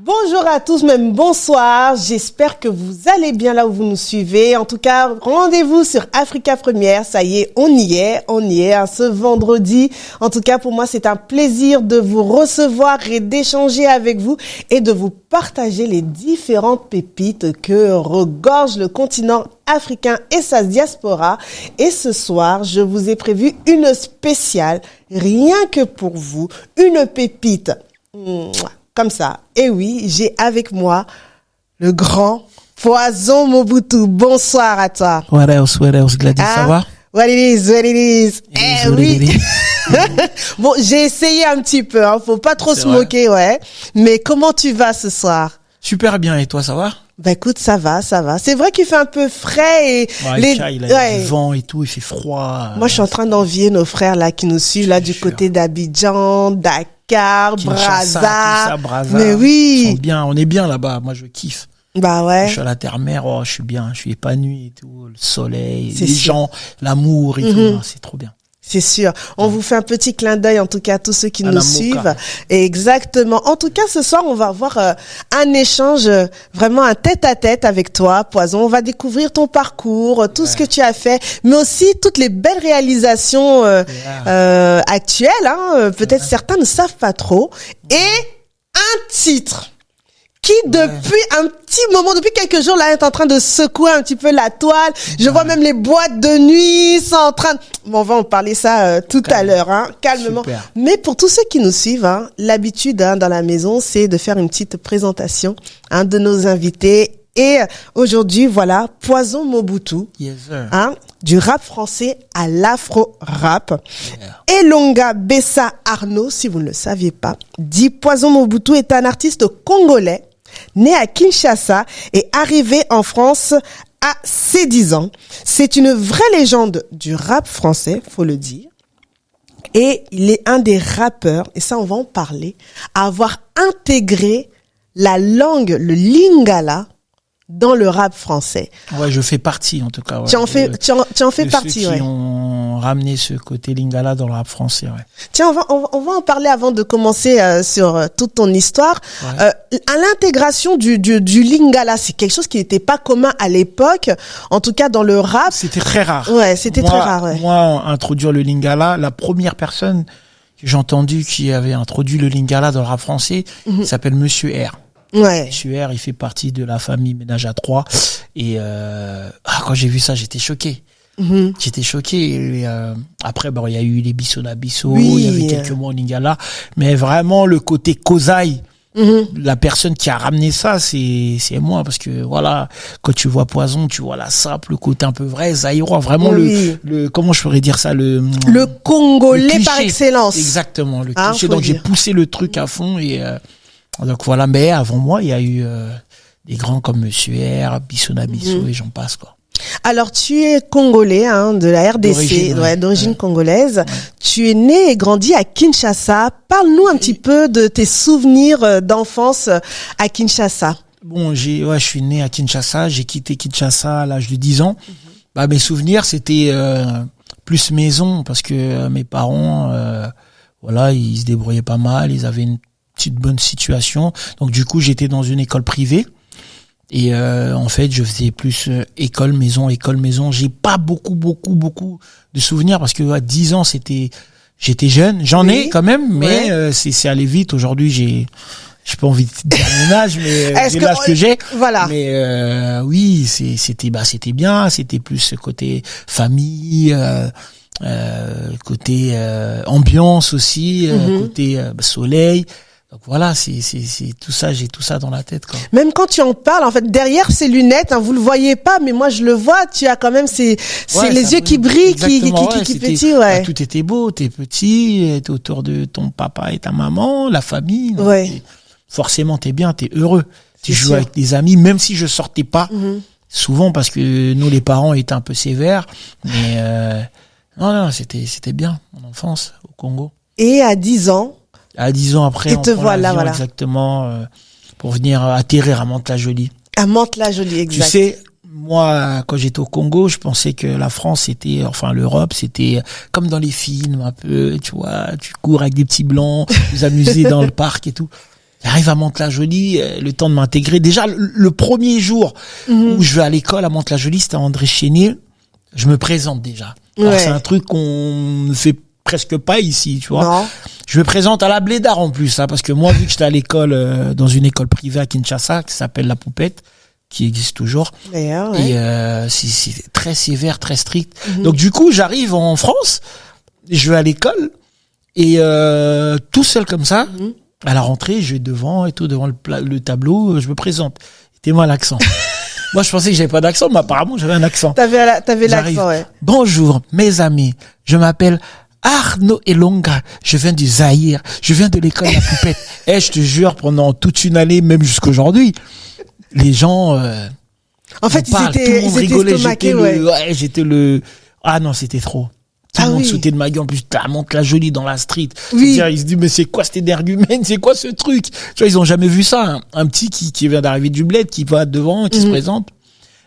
Bonjour à tous, même bonsoir. J'espère que vous allez bien là où vous nous suivez. En tout cas, rendez-vous sur Africa Première. Ça y est, on y est hein, ce vendredi. En tout cas, pour moi, c'est un plaisir de vous recevoir et d'échanger avec vous et de vous partager les différentes pépites que regorge le continent africain et sa diaspora. Et ce soir, je vous ai prévu une spéciale, rien que pour vous, une pépite. Comme ça. Et oui, j'ai avec moi le grand Poison Mobutu. Bonsoir à toi. What else, Gladys, ça va? What it is. Eh oui. Bon, j'ai essayé un petit peu, hein. Faut pas trop se moquer, ouais. Mais comment tu vas ce soir? Super bien. Et toi, ça va? Bah écoute, ça va. C'est vrai qu'il fait un peu frais et il a du vent et tout, il fait froid. Moi, je suis en train d'envier nos frères là qui nous suivent là du côté d'Abidjan, Dakar, Brazza. Mais oui. On est bien là-bas. Moi, je kiffe. Bah ouais. Je suis à la terre-mer, je suis bien, je suis épanoui et tout, le soleil, les gens, l'amour et tout, c'est trop bien. C'est sûr. On vous fait un petit clin d'œil, en tout cas, à tous ceux qui nous suivent. Exactement. En tout cas, ce soir, on va avoir un échange, vraiment un tête-à-tête avec toi, Poison. On va découvrir ton parcours, tout ce que tu as fait, mais aussi toutes les belles réalisations actuelles. Hein. Peut-être certains ne savent pas trop. Et un titre qui depuis un petit moment, depuis quelques jours là, est en train de secouer un petit peu la toile. Je vois même les boîtes de nuit sont en train. Bon, on va en parler ça tout à l'heure, hein, calmement. Super. Mais pour tous ceux qui nous suivent, hein, l'habitude dans la maison, c'est de faire une petite présentation de nos invités. Et aujourd'hui, voilà, Poison Mobutu, du rap français à l'afro-rap. Yeah. Elonga Bessa Arnaud, si vous ne le saviez pas, dit Poison Mobutu est un artiste congolais né à Kinshasa et arrivé en France à ses 10 ans. C'est une vraie légende du rap français, faut le dire. Et il est un des rappeurs, et ça on va en parler, à avoir intégré la langue, le lingala, dans le rap français. Ouais, je fais partie en tout cas. Ouais. Tu en fais partie, ceux qui ont ramené ce côté lingala dans le rap français, ouais. Tiens, on va en parler avant de commencer sur toute ton histoire. Ouais. À l'intégration du lingala, c'est quelque chose qui n'était pas commun à l'époque, en tout cas dans le rap. C'était très rare. Ouais, c'était très rare. Ouais. Moi, introduire le lingala, la première personne que j'ai entendue qui avait introduit le lingala dans le rap français, il s'appelle Monsieur R. Ouais. Monsieur R, il fait partie de la famille Ménage à Trois. Et quand j'ai vu ça, j'étais choqué. J'étais choqué. Et, après, il y a eu les Bissona Bisso, il y avait quelques mots en lingala. Mais vraiment, le côté Kozai, la personne qui a ramené ça, c'est moi. Parce que voilà, quand tu vois Poison, tu vois la sape, le côté un peu vrai, zaïrois. Vraiment le comment je pourrais dire ça, le Congolais par excellence. Exactement, le cliché. Donc j'ai poussé le truc à fond et donc voilà, mais avant moi, il y a eu des grands comme Monsieur R, Bissona Bisso et j'en passe quoi. Alors tu es congolais de la RDC, d'origine congolaise. Ouais. Tu es né et grandi à Kinshasa. Parle-nous un petit peu de tes souvenirs d'enfance à Kinshasa. Bon, je suis né à Kinshasa, j'ai quitté Kinshasa à l'âge de 10 ans. Mes souvenirs c'était plus maison parce que mes parents ils se débrouillaient pas mal, ils avaient une petite bonne situation. Donc du coup, j'étais dans une école privée et en fait, je faisais plus école maison. J'ai pas beaucoup de souvenirs parce que à 10 ans, j'étais jeune. J'en ai quand même, mais c'est allé vite. Aujourd'hui, j'ai pas envie de dire mon âge, mais c'est l'âge que j'ai. Voilà. Mais oui, c'était bien. C'était plus ce côté famille. Côté ambiance aussi, côté soleil. Donc voilà, c'est tout ça, j'ai tout ça dans la tête quoi. Même quand tu en parles, en fait, derrière ces lunettes, vous le voyez pas, mais moi je le vois, tu as quand même les yeux qui brillent, qui pétillent, ouais. Tout était beau, t'es petit, t'es autour de ton papa et ta maman, la famille. Forcément, t'es bien, t'es heureux. Tu joues avec des amis, même si je sortais pas, souvent parce que nous les parents étaient un peu sévères, mais non, c'était bien, mon enfance au Congo. Et à 10 ans après, on prend l'avion exactement pour venir atterrir à Mantes-la-Jolie. À Mantes-la-Jolie, exact. Tu sais, moi, quand j'étais au Congo, je pensais que la France l'Europe, c'était comme dans les films, un peu, tu vois, tu cours avec des petits blancs, vous amusez dans le parc et tout. J'arrive à Mantes-la-Jolie, le temps de m'intégrer. Déjà, le premier jour où je vais à l'école à Mantes-la-Jolie, c'était à André Chénier. Je me présente déjà. Alors, c'est un truc qu'on ne fait presque pas ici, tu vois. Non. Je me présente à la Blédard en plus, hein, parce que moi, vu que j'étais à l'école, dans une école privée à Kinshasa, qui s'appelle La Poupette, qui existe toujours. D'ailleurs, et c'est très sévère, très strict. Donc du coup, j'arrive en France, je vais à l'école, et tout seul comme ça, à la rentrée, je vais devant et tout, devant le tableau, je me présente. Était-moi l'accent. Moi, je pensais que j'avais pas d'accent, mais apparemment, j'avais un accent. T'avais l'accent, ouais. Bonjour, mes amis. Je m'appelle Arnaud Elonga. Je viens du Zaïre. Je viens de l'école La Poupette. Et je te jure, pendant toute une année, même jusqu'aujourd'hui, les gens, en fait, ils étaient estomaqués, j'étais le, ah non, c'était trop. Tout le monde sautait de ma gueule. En plus, t'as Mantes-la-Jolie dans la street. Oui. Ils se disent, mais c'est quoi cet énergumène? C'est quoi ce truc? Tu vois, ils ont jamais vu ça. Hein. Un petit qui vient d'arriver du bled, qui va devant, qui se présente.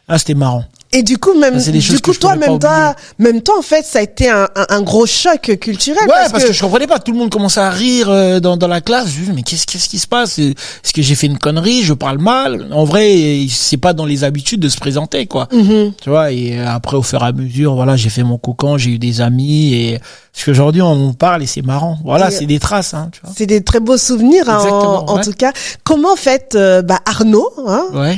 Ah, c'était marrant. Et du coup, même toi, en fait, ça a été un gros choc culturel. Ouais, parce que je comprenais pas. Tout le monde commençait à rire dans la classe. Je me dis, mais qu'est-ce qui se passe? Est-ce que j'ai fait une connerie? Je parle mal? En vrai, c'est pas dans les habitudes de se présenter, quoi. Tu vois, et après, au fur et à mesure, voilà, j'ai fait mon cocon, j'ai eu des amis, et parce qu'aujourd'hui, on parle et c'est marrant. Voilà, c'est des traces, hein, tu vois. C'est des très beaux souvenirs, hein, en tout cas. Comment, en fait, Arnaud,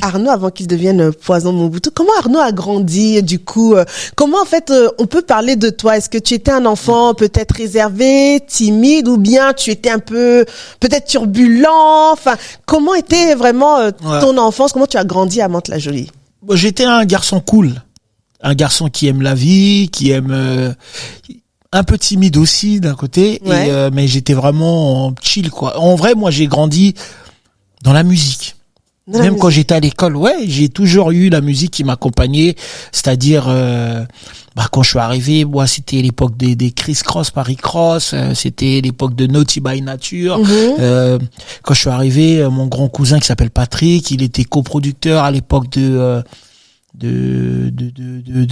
Arnaud, avant qu'il devienne Poison Mobutu, comment Arnaud a grandi, du coup, comment, en fait, on peut parler de toi? Est-ce que tu étais un enfant peut-être réservé, timide, ou bien tu étais un peu, peut-être turbulent? Enfin, comment était vraiment ton enfance? Comment tu as grandi à Mantes-la-Jolie? Bon, j'étais un garçon cool. Un garçon qui aime la vie, qui aime, un peu timide aussi d'un côté, mais j'étais vraiment chill, quoi. En vrai, moi, j'ai grandi dans la musique. Même quand j'étais à l'école, j'ai toujours eu la musique qui m'accompagnait, c'est-à-dire quand je suis arrivé, moi c'était l'époque des Criss Cross, Paris Cross, c'était l'époque de Naughty by Nature. Quand je suis arrivé, mon grand cousin qui s'appelle Patrick, il était coproducteur à l'époque de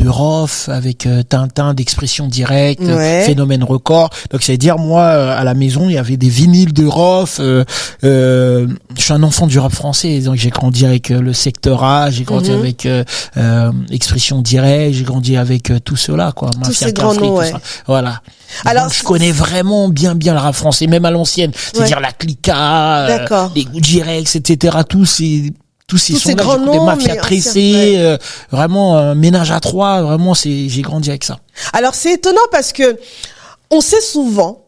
Rof avec Tintin, d'Expression Directe, Phénomène Record. Donc ça veut dire, moi, à la maison, il y avait des vinyles de Rof. Je suis un enfant du rap français, donc j'ai grandi avec le Secteur A, j'ai grandi avec Expression Directe, j'ai grandi avec tout cela, quoi. Tous ces grands noms, tout ça. Voilà. Alors, donc, je connais vraiment bien le rap français, même à l'ancienne. C'est-à-dire la Clica, les G-Rex, etc. Tous ces sons-là, des mafias tressées, vraiment ménage à trois, vraiment j'ai grandi avec ça. Alors c'est étonnant parce que on sait souvent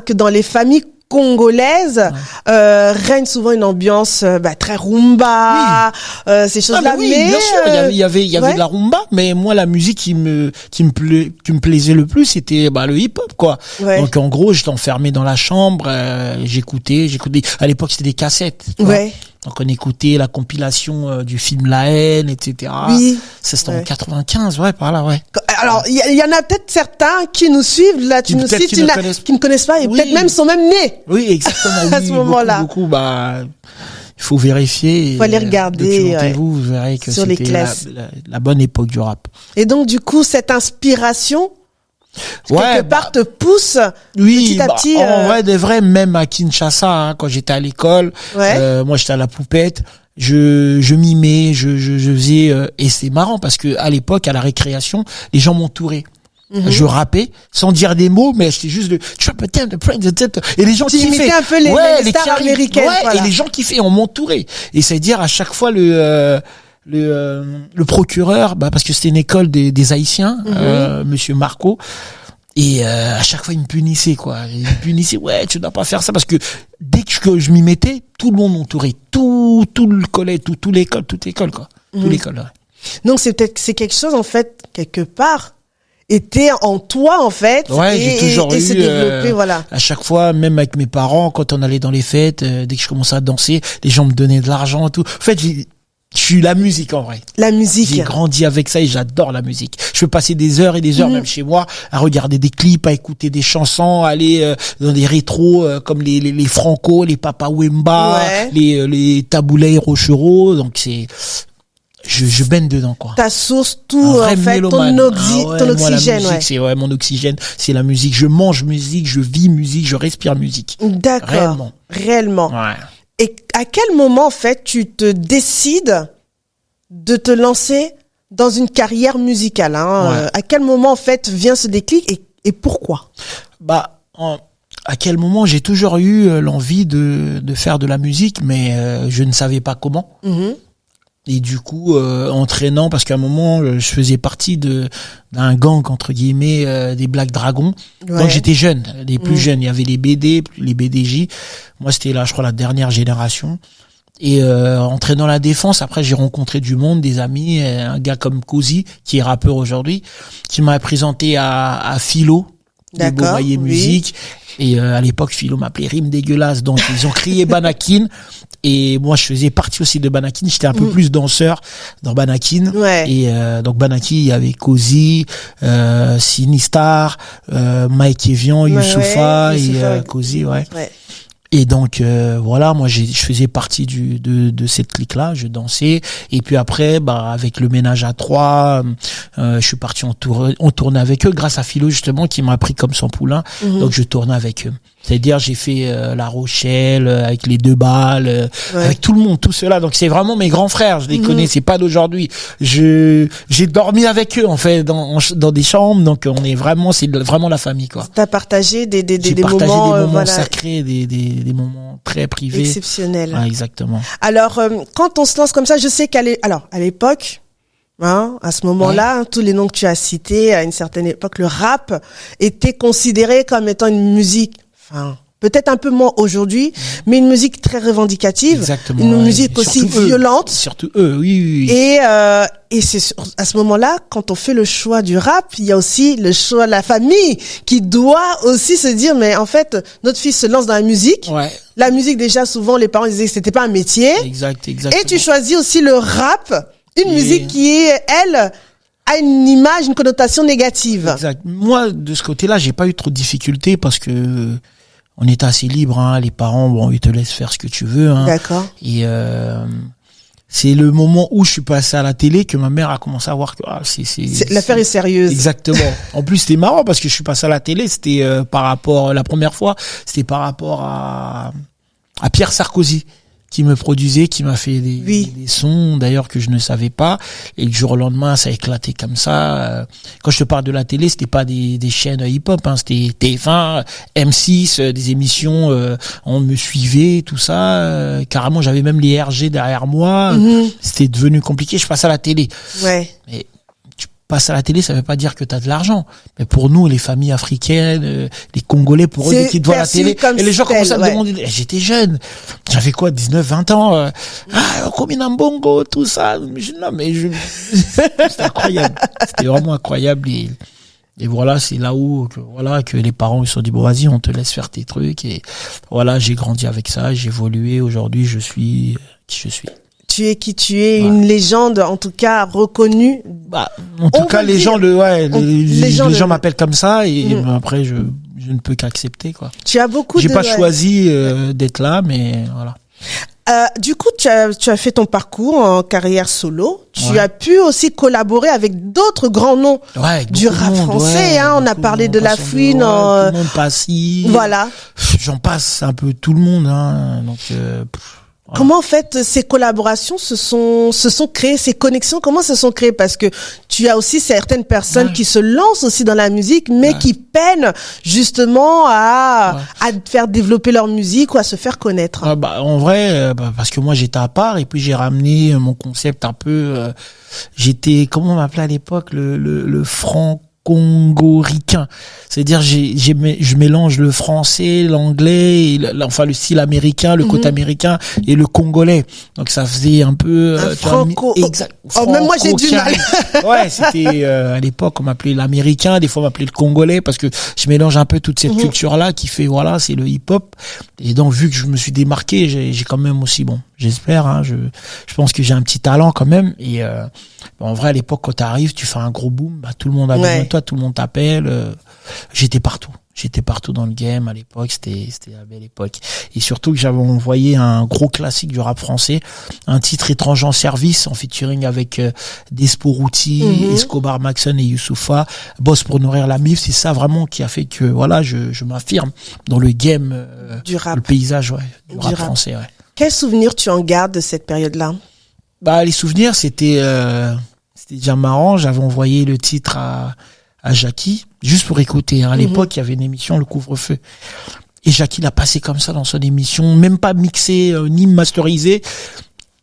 que dans les familles congolaises règne souvent une ambiance très rumba, ces choses-là. Oui, bien sûr, il y avait de la rumba, mais moi la musique qui me plaisait le plus, c'était le hip-hop, quoi. Donc en gros, j'étais enfermé dans la chambre, j'écoutais. À l'époque, c'était des cassettes. Donc on écoutait la compilation du film La Haine, etc. Oui. Ça c'était en 95, par là, Alors il y en a peut-être certains qui nous suivent là, qui ne connaissent pas et peut-être même sont même nés. Oui, exactement. À ce moment-là. Beaucoup, il faut vérifier. Il faut aller regarder. Vous verrez que c'était la bonne époque du rap. Et donc du coup, cette inspiration quelque part te pousse petit à petit. En vrai, des vrais, même à Kinshasa, quand j'étais à l'école, moi j'étais à La Poupette, je mimais, je faisais, et c'est marrant parce que à l'époque, à la récréation, les gens m'entouraient. Je rappais sans dire des mots, mais j'étais juste et les gens kiffaient. Tu imitais un peu les stars américaines. Et les gens kiffaient, on m'entourait. Et c'est dire à chaque fois le procureur, parce que c'était une école des Haïtiens, Monsieur Marco, et à chaque fois il me punissait, quoi. Il me punissait, tu dois pas faire ça, parce que dès que je m'y mettais, tout le monde m'entourait, tout le collège, toute l'école, quoi. Toute l'école. Donc c'est quelque chose, en fait, quelque part était en toi, en fait, j'ai toujours eu, se développer, à chaque fois, même avec mes parents, quand on allait dans les fêtes, dès que je commençais à danser, les gens me donnaient de l'argent et tout. En fait, je suis la musique, en vrai. La musique. J'ai grandi avec ça et j'adore la musique. Je peux passer des heures et des heures, même chez moi, à regarder des clips, à écouter des chansons, à aller dans des rétros comme les Franco, les Papa Wemba, les Taboulay Rochereau. Donc je baigne dedans, quoi. Ta source, tout, en fait, ton oxygène, moi, la musique, c'est mon oxygène, c'est la musique. Je mange musique, je vis musique, je respire musique. D'accord. Réellement. Ouais. Et à quel moment, en fait, tu te décides de te lancer dans une carrière musicale, hein? Ouais. À quel moment, en fait, vient ce déclic et pourquoi? À quel moment j'ai toujours eu l'envie de faire de la musique, mais je ne savais pas comment. Et du coup, entraînant, parce qu'à un moment, je faisais partie d'un gang, entre guillemets, des Black Dragons. Ouais. Donc j'étais jeune, les plus jeunes. Il y avait les BD, les BDJ. Moi, c'était là, je crois, la dernière génération. Et entraînant la défense, après j'ai rencontré du monde, des amis, un gars comme Cozy, qui est rappeur aujourd'hui, qui m'a présenté à Philo, de Beaumaillé Musique. Et à l'époque, Philo m'appelait Rime Dégueulasse, donc ils ont crié Banakin. Et moi, je faisais partie aussi de Banakin. J'étais un peu plus danseur dans Banakin. Ouais. Et donc Banakin, il y avait Cozy, Sinistar, Mike Evian, Youssoufa et Cozy, ouais. Et donc voilà, moi je faisais partie de cette clique-là, je dansais. Et puis après, avec le ménage à trois, je suis parti en tournée avec eux grâce à Philo justement qui m'a appris comme son poulain. Donc je tournais avec eux. C'est-à-dire j'ai fait La Rochelle avec les 2 balles, avec tout le monde, tout cela. Donc c'est vraiment mes grands frères, je les connais, c'est pas d'aujourd'hui. J'ai dormi avec eux en fait dans des chambres, donc c'est vraiment la famille quoi. T'as partagé des moments sacrés, des moments très privés, exceptionnels. Ah, exactement. Alors quand on se lance comme ça, je sais à l'époque, hein, à ce moment-là, tous les noms que tu as cités, à une certaine époque, le rap était considéré comme étant une musique, enfin, peut-être un peu moins aujourd'hui, mais une musique très revendicative. Exactement. Une musique aussi violente. Surtout eux, oui. Et c'est à ce moment-là, quand on fait le choix du rap, il y a aussi le choix de la famille qui doit aussi se dire, mais en fait, notre fils se lance dans la musique. Ouais. La musique, déjà, souvent, les parents disaient que c'était pas un métier. Exactement. Et tu choisis aussi le rap, une musique qui est, elle, a une image, une connotation négative. Exact. Moi, de ce côté-là, j'ai pas eu trop de difficultés parce que on est assez libre, hein. Les parents, ils te laissent faire ce que tu veux, hein. D'accord. Et c'est le moment où je suis passé à la télé que ma mère a commencé à voir que l'affaire est sérieuse. Exactement. En plus, c'était marrant parce que je suis passé à la télé, c'était par rapport la première fois, c'était par rapport à Pierre Sarkozy qui me produisait, qui m'a fait des sons d'ailleurs que je ne savais pas, et du jour au lendemain ça a éclaté comme ça. Quand je te parle de la télé, c'était pas des chaînes hip-hop, hein, c'était TF1, M6, des émissions, on me suivait, tout ça, carrément j'avais même les RG derrière moi, c'était devenu compliqué, je passe à la télé. Ouais. Mais tu passes à la télé, ça veut pas dire que t'as de l'argent. Mais pour nous, les familles africaines, les Congolais, pour eux, dès qu'ils te voient à la télé, et les gens commencent à me demander, j'étais jeune, j'avais quoi, 19, 20 ans, Kominambongo, tout ça. C'était incroyable. C'était vraiment incroyable et voilà, c'est là où, que les parents, ils se sont dit, bon, vas-y, on te laisse faire tes trucs et voilà, j'ai grandi avec ça, j'ai évolué, aujourd'hui, je suis qui je suis. Tu es qui tu es, une légende, en tout cas, reconnue. En tout cas, les gens m'appellent comme ça et après, je ne peux qu'accepter, quoi. Tu as beaucoup J'ai pas choisi d'être là, mais voilà. Du coup, tu as fait ton parcours en carrière solo. Tu as pu aussi collaborer avec d'autres grands noms du rap français. On a parlé de La Fouine. Tout le monde passe. Voilà. J'en passe un peu tout le monde, hein. Donc. Comment en fait ces collaborations se sont créées, ces connexions, comment se sont créées? Parce que tu as aussi certaines personnes qui se lancent aussi dans la musique, mais qui peinent justement à faire développer leur musique ou à se faire connaître. En vrai, parce que moi j'étais à part et puis j'ai ramené mon concept un peu. J'étais, comment on m'appelait à l'époque, le franco-congoricain. C'est-à-dire je mélange le français, l'anglais, le style américain, le côté américain et le congolais. Donc ça faisait un peu même moi j'ai du mal. Ouais, c'était à l'époque on m'appelait l'américain, des fois on m'appelait le congolais parce que je mélange un peu toute cette culture là qui fait c'est le hip-hop. Et donc vu que je me suis démarqué, j'ai quand même aussi j'espère, hein, je pense que j'ai un petit talent quand même et en vrai à l'époque quand t'arrives, tu fais un gros boom, tout le monde a besoin de toi, tout le monde t'appelle. J'étais partout dans le game à l'époque, c'était la belle époque. Et surtout que j'avais envoyé un gros classique du rap français, un titre Étranger en service en featuring avec Despo Routi, Escobar Maxon et Youssoufa, Boss pour nourrir la MIF. C'est ça vraiment qui a fait que je m'affirme dans le game du rap, le paysage du rap français. Ouais. Quels souvenirs tu en gardes de cette période-là? Les souvenirs, c'était déjà marrant. J'avais envoyé le titre à Jackie, juste pour écouter. À l'époque, il y avait une émission, Le Couvre-feu. Et Jackie l'a passé comme ça dans son émission, même pas mixé, ni masterisé.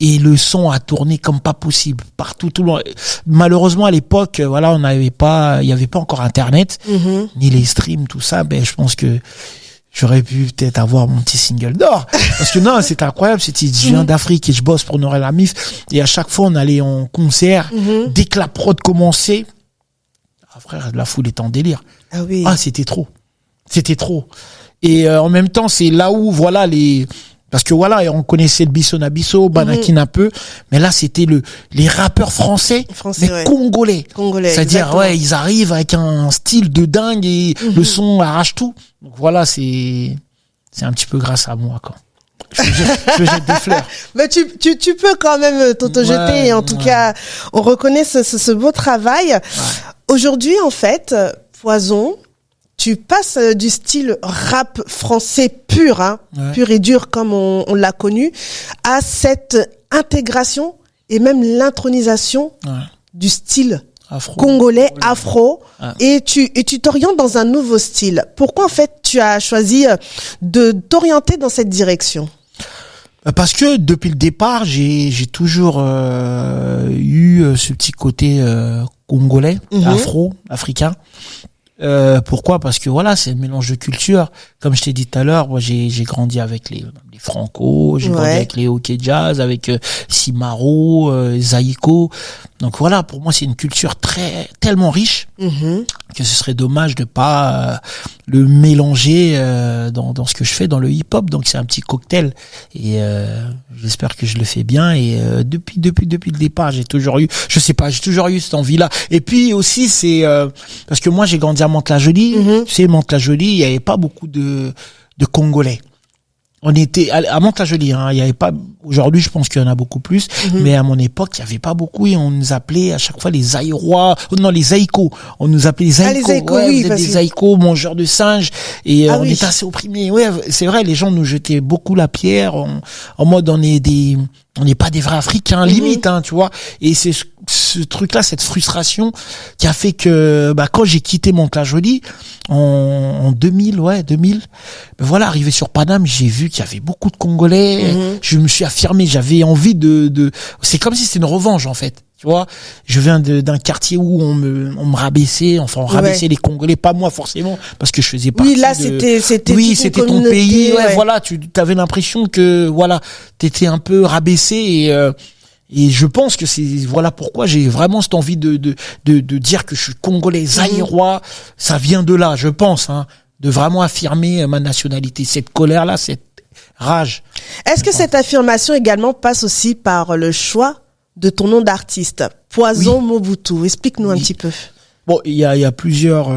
Et le son a tourné comme pas possible partout, tout le monde. Malheureusement, à l'époque, il y avait pas encore Internet, ni les streams, tout ça. Je pense que j'aurais pu peut-être avoir mon petit single d'or. Parce que non, c'était incroyable. Je viens d'Afrique et je bosse pour Noël Amif. Et à chaque fois, on allait en concert. Dès que la prod commençait, frère, la foule était en délire. Ah oui. C'était trop. C'était trop. Et en même temps, c'est là où, parce que on connaissait le Bisso Nabisso, Banakin un peu, mais là, c'était les rappeurs français mais congolais. C'est-à-dire, exactement. Ils arrivent avec un style de dingue et le son arrache tout. Donc c'est un petit peu grâce à moi, quoi. Je jette des fleurs. Mais tu peux quand même t'auto-jeter. Et en tout cas, on reconnaît ce beau travail. Ouais. Aujourd'hui, en fait, Poison, tu passes du style rap français pur, pur et dur comme on l'a connu, à cette intégration et même l'intronisation du style congolais, afro, et tu t'orientes dans un nouveau style. Pourquoi en fait tu as choisi de t'orienter dans cette direction? Parce que depuis le départ, j'ai toujours eu ce petit côté congolais, africain. Pourquoi? Parce que c'est un mélange de culture. Comme je t'ai dit tout à l'heure, moi j'ai grandi avec les Franco, j'ai grandi avec les hockey jazz, avec Simaro, Zaïko. Donc pour moi c'est une culture tellement riche que ce serait dommage de pas le mélanger dans ce que je fais dans le hip-hop. Donc c'est un petit cocktail et j'espère que je le fais bien. Et depuis le départ, j'ai toujours eu cette envie-là. Et puis aussi c'est parce que moi j'ai grandi à Mantes-la-Jolie. Tu sais, Mantes-la-Jolie, il y avait pas beaucoup de Congolais. On était à Mantes-la-Jolie, il y avait pas, aujourd'hui je pense qu'il y en a beaucoup plus, mais à mon époque il y avait pas beaucoup et on nous appelait à chaque fois les Zaïrois, les Zaïkos, on nous appelait les Zaïkos, vous êtes des Zaïkos, mangeurs de singes, et on était assez opprimés. C'est vrai, les gens nous jetaient beaucoup la pierre en mode on n'est pas des vrais Africains, limite, tu vois. Et c'est ce truc-là, cette frustration qui a fait que, quand j'ai quitté Mantes-la-Jolie, en 2000, arrivé sur Paname, j'ai vu qu'il y avait beaucoup de Congolais. Je me suis affirmé, j'avais envie c'est comme si c'était une revanche, en fait. Tu vois, je viens d'un quartier où on me rabaissait, on rabaissait les Congolais, pas moi forcément, parce que je faisais partie c'était ton pays, tu avais l'impression que, t'étais un peu rabaissé et je pense que c'est, pourquoi j'ai vraiment cette envie de dire que je suis Congolais, Zaïrois, ça vient de là, je pense, de vraiment affirmer ma nationalité, cette colère-là, cette rage. Est-ce que cette affirmation également passe aussi par le choix de ton nom d'artiste, Poison Mobutu? Explique-nous un petit peu. Bon, il y a plusieurs.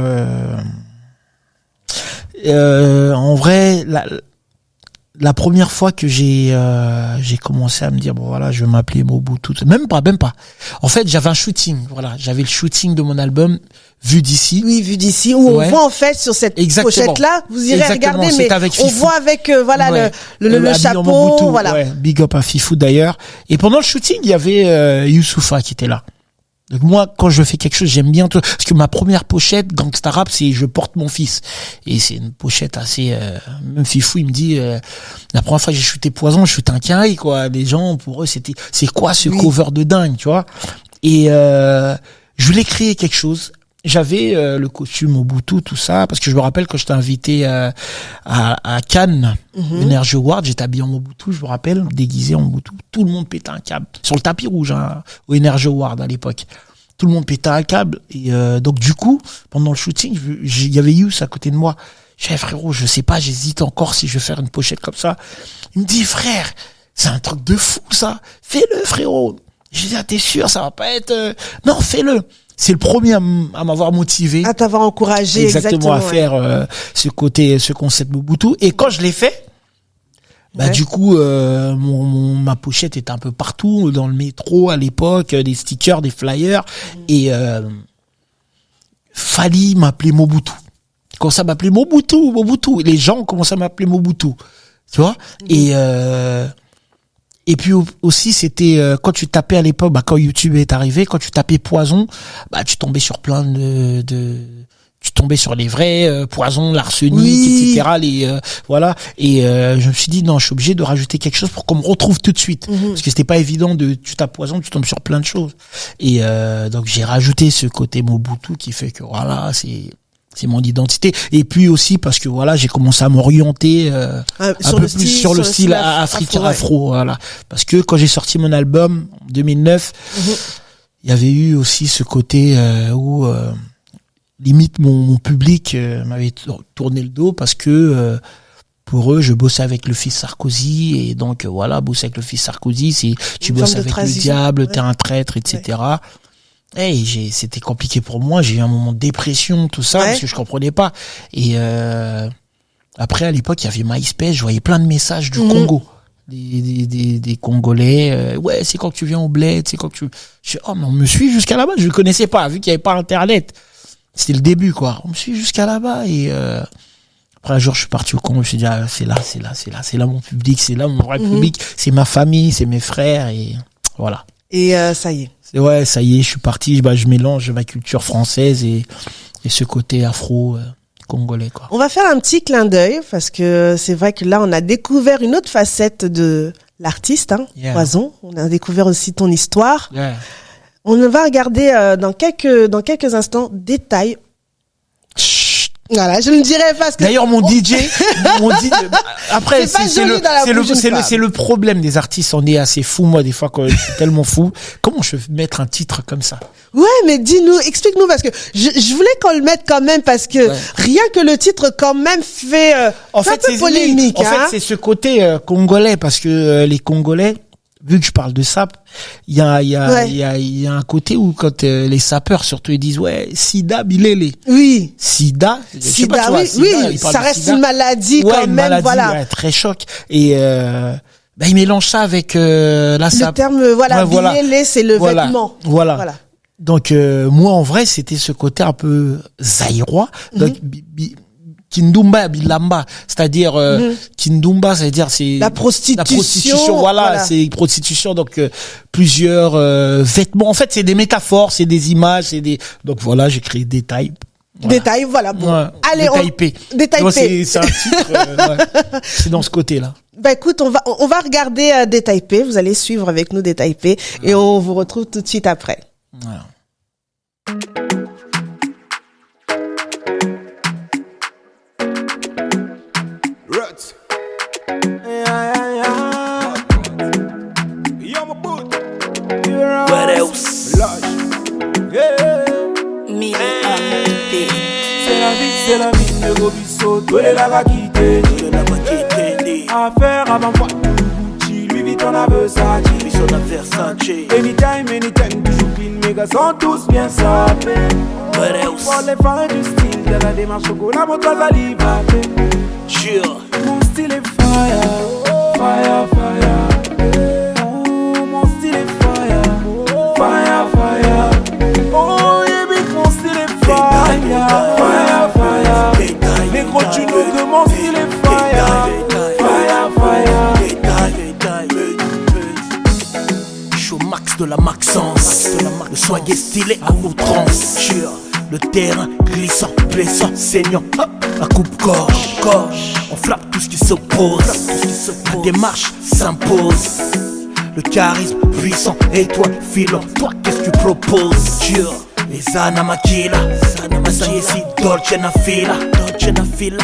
En vrai, la première fois que j'ai commencé à me dire je vais m'appeler Mobutu, même pas. En fait, j'avais un shooting. J'avais le shooting de mon album Vue d'ici. Oui, Vue d'ici, où on voit en fait sur cette pochette-là, vous irez regarder, mais on voit avec le chapeau, Mobutu, big up à Fifou d'ailleurs. Et pendant le shooting, il y avait Youssoupha qui était là. Donc moi, quand je fais quelque chose, j'aime bien tout, parce que ma première pochette Gangsta Rap, c'est Je porte mon fils, et c'est une pochette assez même Fifou il me dit la première fois que j'ai shooté Poison, je shootais un carré, quoi. Les gens, pour eux, c'est quoi ce cover de dingue, tu vois. Et je voulais créer quelque chose. J'avais le costume Mobutu, tout ça, parce que je me rappelle quand j'étais invité à Cannes, Energy Award, j'étais habillé en Mobutu, je me rappelle, déguisé en Mobutu. Tout le monde pétait un câble. Sur le tapis rouge, au Energy Award à l'époque. Tout le monde pétait un câble. Et donc du coup, pendant le shooting, il y avait Yous à côté de moi. Je disais, frérot, je sais pas, j'hésite encore si je vais faire une pochette comme ça. Il me dit, frère, c'est un truc de fou ça. Fais-le, frérot. Je dis, t'es sûr, ça va pas être... Non, fais-le. C'est le premier à m'avoir motivé. À t'avoir encouragé, exactement à faire ce concept Mobutu. Et quand je l'ai fait, du coup, ma pochette était un peu partout, dans le métro à l'époque, des stickers, des flyers. Et Fali m'appelait Mobutu. Quand ça m'appelait Mobutu. Les gens commençaient à m'appeler Mobutu. Tu vois? Et Et puis aussi, c'était quand tu tapais à l'époque, quand YouTube est arrivé, quand tu tapais Poison, tu tombais sur plein tu tombais sur les vrais Poison, l'arsenic, etc. Voilà. Et je me suis dit non, je suis obligé de rajouter quelque chose pour qu'on me retrouve tout de suite, parce que c'était pas évident tu tapes Poison, tu tombes sur plein de choses. Et donc j'ai rajouté ce côté Mobutu qui fait que voilà, c'est mon identité. Et puis aussi parce que voilà, j'ai commencé à m'orienter sur le style africain, afro, voilà. Parce que quand j'ai sorti mon album en 2009, il y avait eu aussi ce côté où limite mon public m'avait tourné le dos parce que pour eux, je bossais avec le fils Sarkozy, et donc voilà, bosser avec le fils Sarkozy, c'est tu bosses avec le diable, t'es un traître, etc. C'était compliqué pour moi, j'ai eu un moment de dépression, tout ça, parce que je comprenais pas. Et après, à l'époque, il y avait MySpace, je voyais plein de messages du Congo, des Congolais. Ouais, c'est quand que tu viens au bled, c'est quand que tu. Mais on me suit jusqu'à là-bas. Je le connaissais pas, vu qu'il y avait pas Internet. C'était le début, quoi. On me suit jusqu'à là-bas, et après un jour, je suis parti au Congo. Je me suis dit, c'est là mon public, c'est là mon vrai public, c'est ma famille, c'est mes frères, et voilà. Et ça y est. Ouais, ça y est, je suis parti. Je mélange ma culture française et ce côté afro congolais, quoi. On va faire un petit clin d'œil parce que c'est vrai que là, on a découvert une autre facette de l'artiste, Poison. On a découvert aussi ton histoire. Yeah. On va regarder dans quelques instants Détail. Voilà, je ne dirais pas ce que. D'ailleurs, mon DJ, après, c'est le problème des artistes. On est assez fou, moi, des fois, quand je suis tellement fou. Comment je vais mettre un titre comme ça? Ouais, mais dis-nous, explique-nous, parce que je voulais qu'on le mette quand même, parce que rien que le titre, quand même, fait un peu polémique. En fait, c'est ce côté congolais, parce que les Congolais, vu que je parle de sap, il y a un côté où quand les sapeurs surtout ils disent Sida bilélé. Oui. Sida, oui, ça reste une maladie quand même, voilà. Ouais, très choc. Et ils mélangent ça avec la sap. Le terme bilélé, c'est le vêtement. Voilà. Donc moi en vrai, c'était ce côté un peu zaïrois. Donc Kindumba Bilamba, c'est-à-dire Kindumba, c'est-à-dire c'est la prostitution, voilà, c'est prostitution, donc plusieurs vêtements. En fait, c'est des métaphores, c'est des images, donc voilà, j'ai créé Détail. Détail, voilà. Bon. Ouais, allez, Détail P. C'est un titre, c'est dans ce côté-là. Écoute, on va regarder Détail P. Vous allez suivre avec nous Détail P et on vous retrouve tout de suite après. Voilà. What else? C'est la vie de Robisso. Tous les lagas quittés. Affaire avant moi. Gucci, Louis Vuitton, a Versace. Anytime, toujours clean. Mes gars sont tous bien sapés. What else? Pour les fans du style, de la démarche chocolat, mon toit salive. Sure. Mon style est fire. Fire, fire. Oh, mon style est fire. Fire, fire. Oh, yeah, big, mon style est fire. Fire, fire. Négro, tu nous que mon style est fire. Fire, fire. Show max de la maxence. Le swag est stylé à outrance. Sure. Le terrain glissant, blessant, saignant. Hop, la coupe-gorge. On flappe tout ce qui s'oppose. La démarche s'impose. Le charisme puissant, étoile filant. Toi, qu'est-ce que tu proposes? Sure. Les anamakila, Sayesi, Dolce na fila,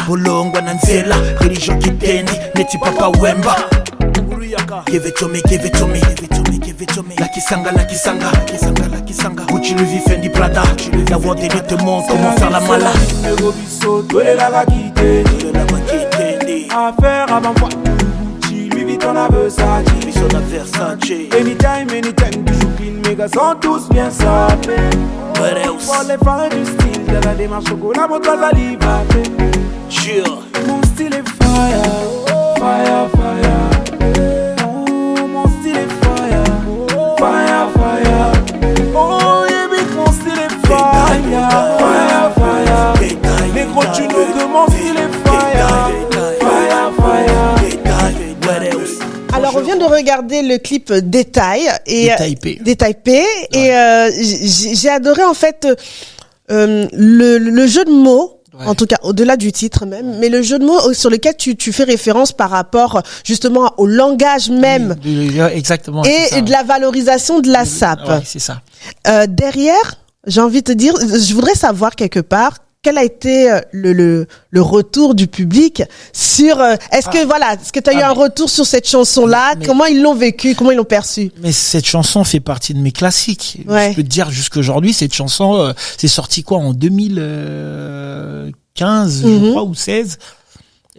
Bolongwa na nzela, religion kitendi, neti papa wemba. Give it to me, give it to me, give it to me, give it to me. La kisanga, Gucci, Louis Vuitton, Fendi, Prada. La voix des te montre comment faire la malade. Tous les lagas quittés. Affaire avant moi. Gucci, Louis Vuitton, a Versace. Anytime, toujours clean. Mes gars sont tous bien sapés. Pour les fans du style, de la démarche chocolat, mon toit salive. Sure. Mon style est fire. Fire, fire. Oh, mon style est fire. Fire, fire. Oh, yeah, big, mon style est fire. Fire, fire. Négro, tu nous que mon style est fire. Fire, fire. Alors, on vient de regardé le clip Détail et Détail P. Ouais. Et j'ai adoré en fait le jeu de mots. Ouais. En tout cas, au-delà du titre même, mais le jeu de mots sur lequel tu fais référence par rapport justement au langage même, exactement, et de la valorisation de la sape. Ouais, c'est ça. Derrière, j'ai envie de te dire, je voudrais savoir quelque part quel a été le retour du public sur est-ce que tu as eu un retour sur cette chanson-là, comment ils l'ont vécu, comment ils l'ont perçue? Mais cette chanson fait partie de mes classiques. Ouais. Je peux te dire jusqu'aujourd'hui, cette chanson c'est sorti quoi en 2015 je crois, ou 16.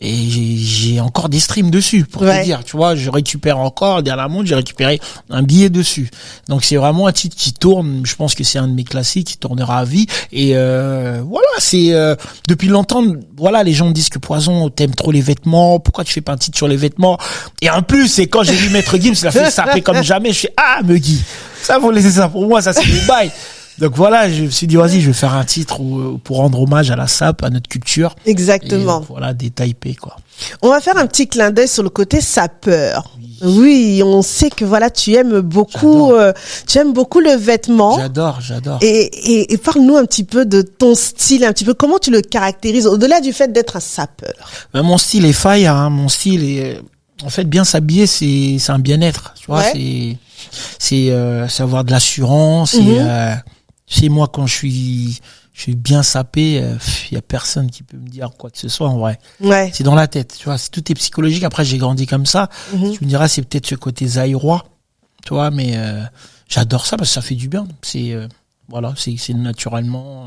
Et j'ai encore des streams dessus, pour te dire, tu vois, je récupère encore, dernièrement, j'ai récupéré un billet dessus. Donc c'est vraiment un titre qui tourne, je pense que c'est un de mes classiques, qui tournera à vie. Et voilà, c'est depuis longtemps, voilà, les gens me disent que Poison, t'aimes trop les vêtements, pourquoi tu fais pas un titre sur les vêtements? Et en plus, c'est quand j'ai vu Maître Gims, il a fait saper comme jamais, je fais, Meggy, ça vous laissez ça pour moi, ça c'est du bail. Donc voilà, je me suis dit, vas-y, je vais faire un titre pour rendre hommage à la sape, à notre culture. Exactement. Et voilà, Détail P, quoi. On va faire un petit clin d'œil sur le côté sapeur. Oui, on sait que voilà, tu aimes beaucoup le vêtement. J'adore. Et parle-nous un petit peu de ton style, un petit peu comment tu le caractérises au-delà du fait d'être un sapeur. Ben, mon style est fire, hein. Mon style est, en fait, bien s'habiller, c'est un bien-être, tu vois, c'est avoir de l'assurance, c'est moi quand je suis bien sapé, y a personne qui peut me dire quoi que ce soit en vrai. Ouais. C'est dans la tête, tu vois, tout est psychologique. Après j'ai grandi comme ça. Tu me diras c'est peut-être ce côté zaïrois, tu vois, mais j'adore ça parce que ça fait du bien. C'est voilà, c'est naturellement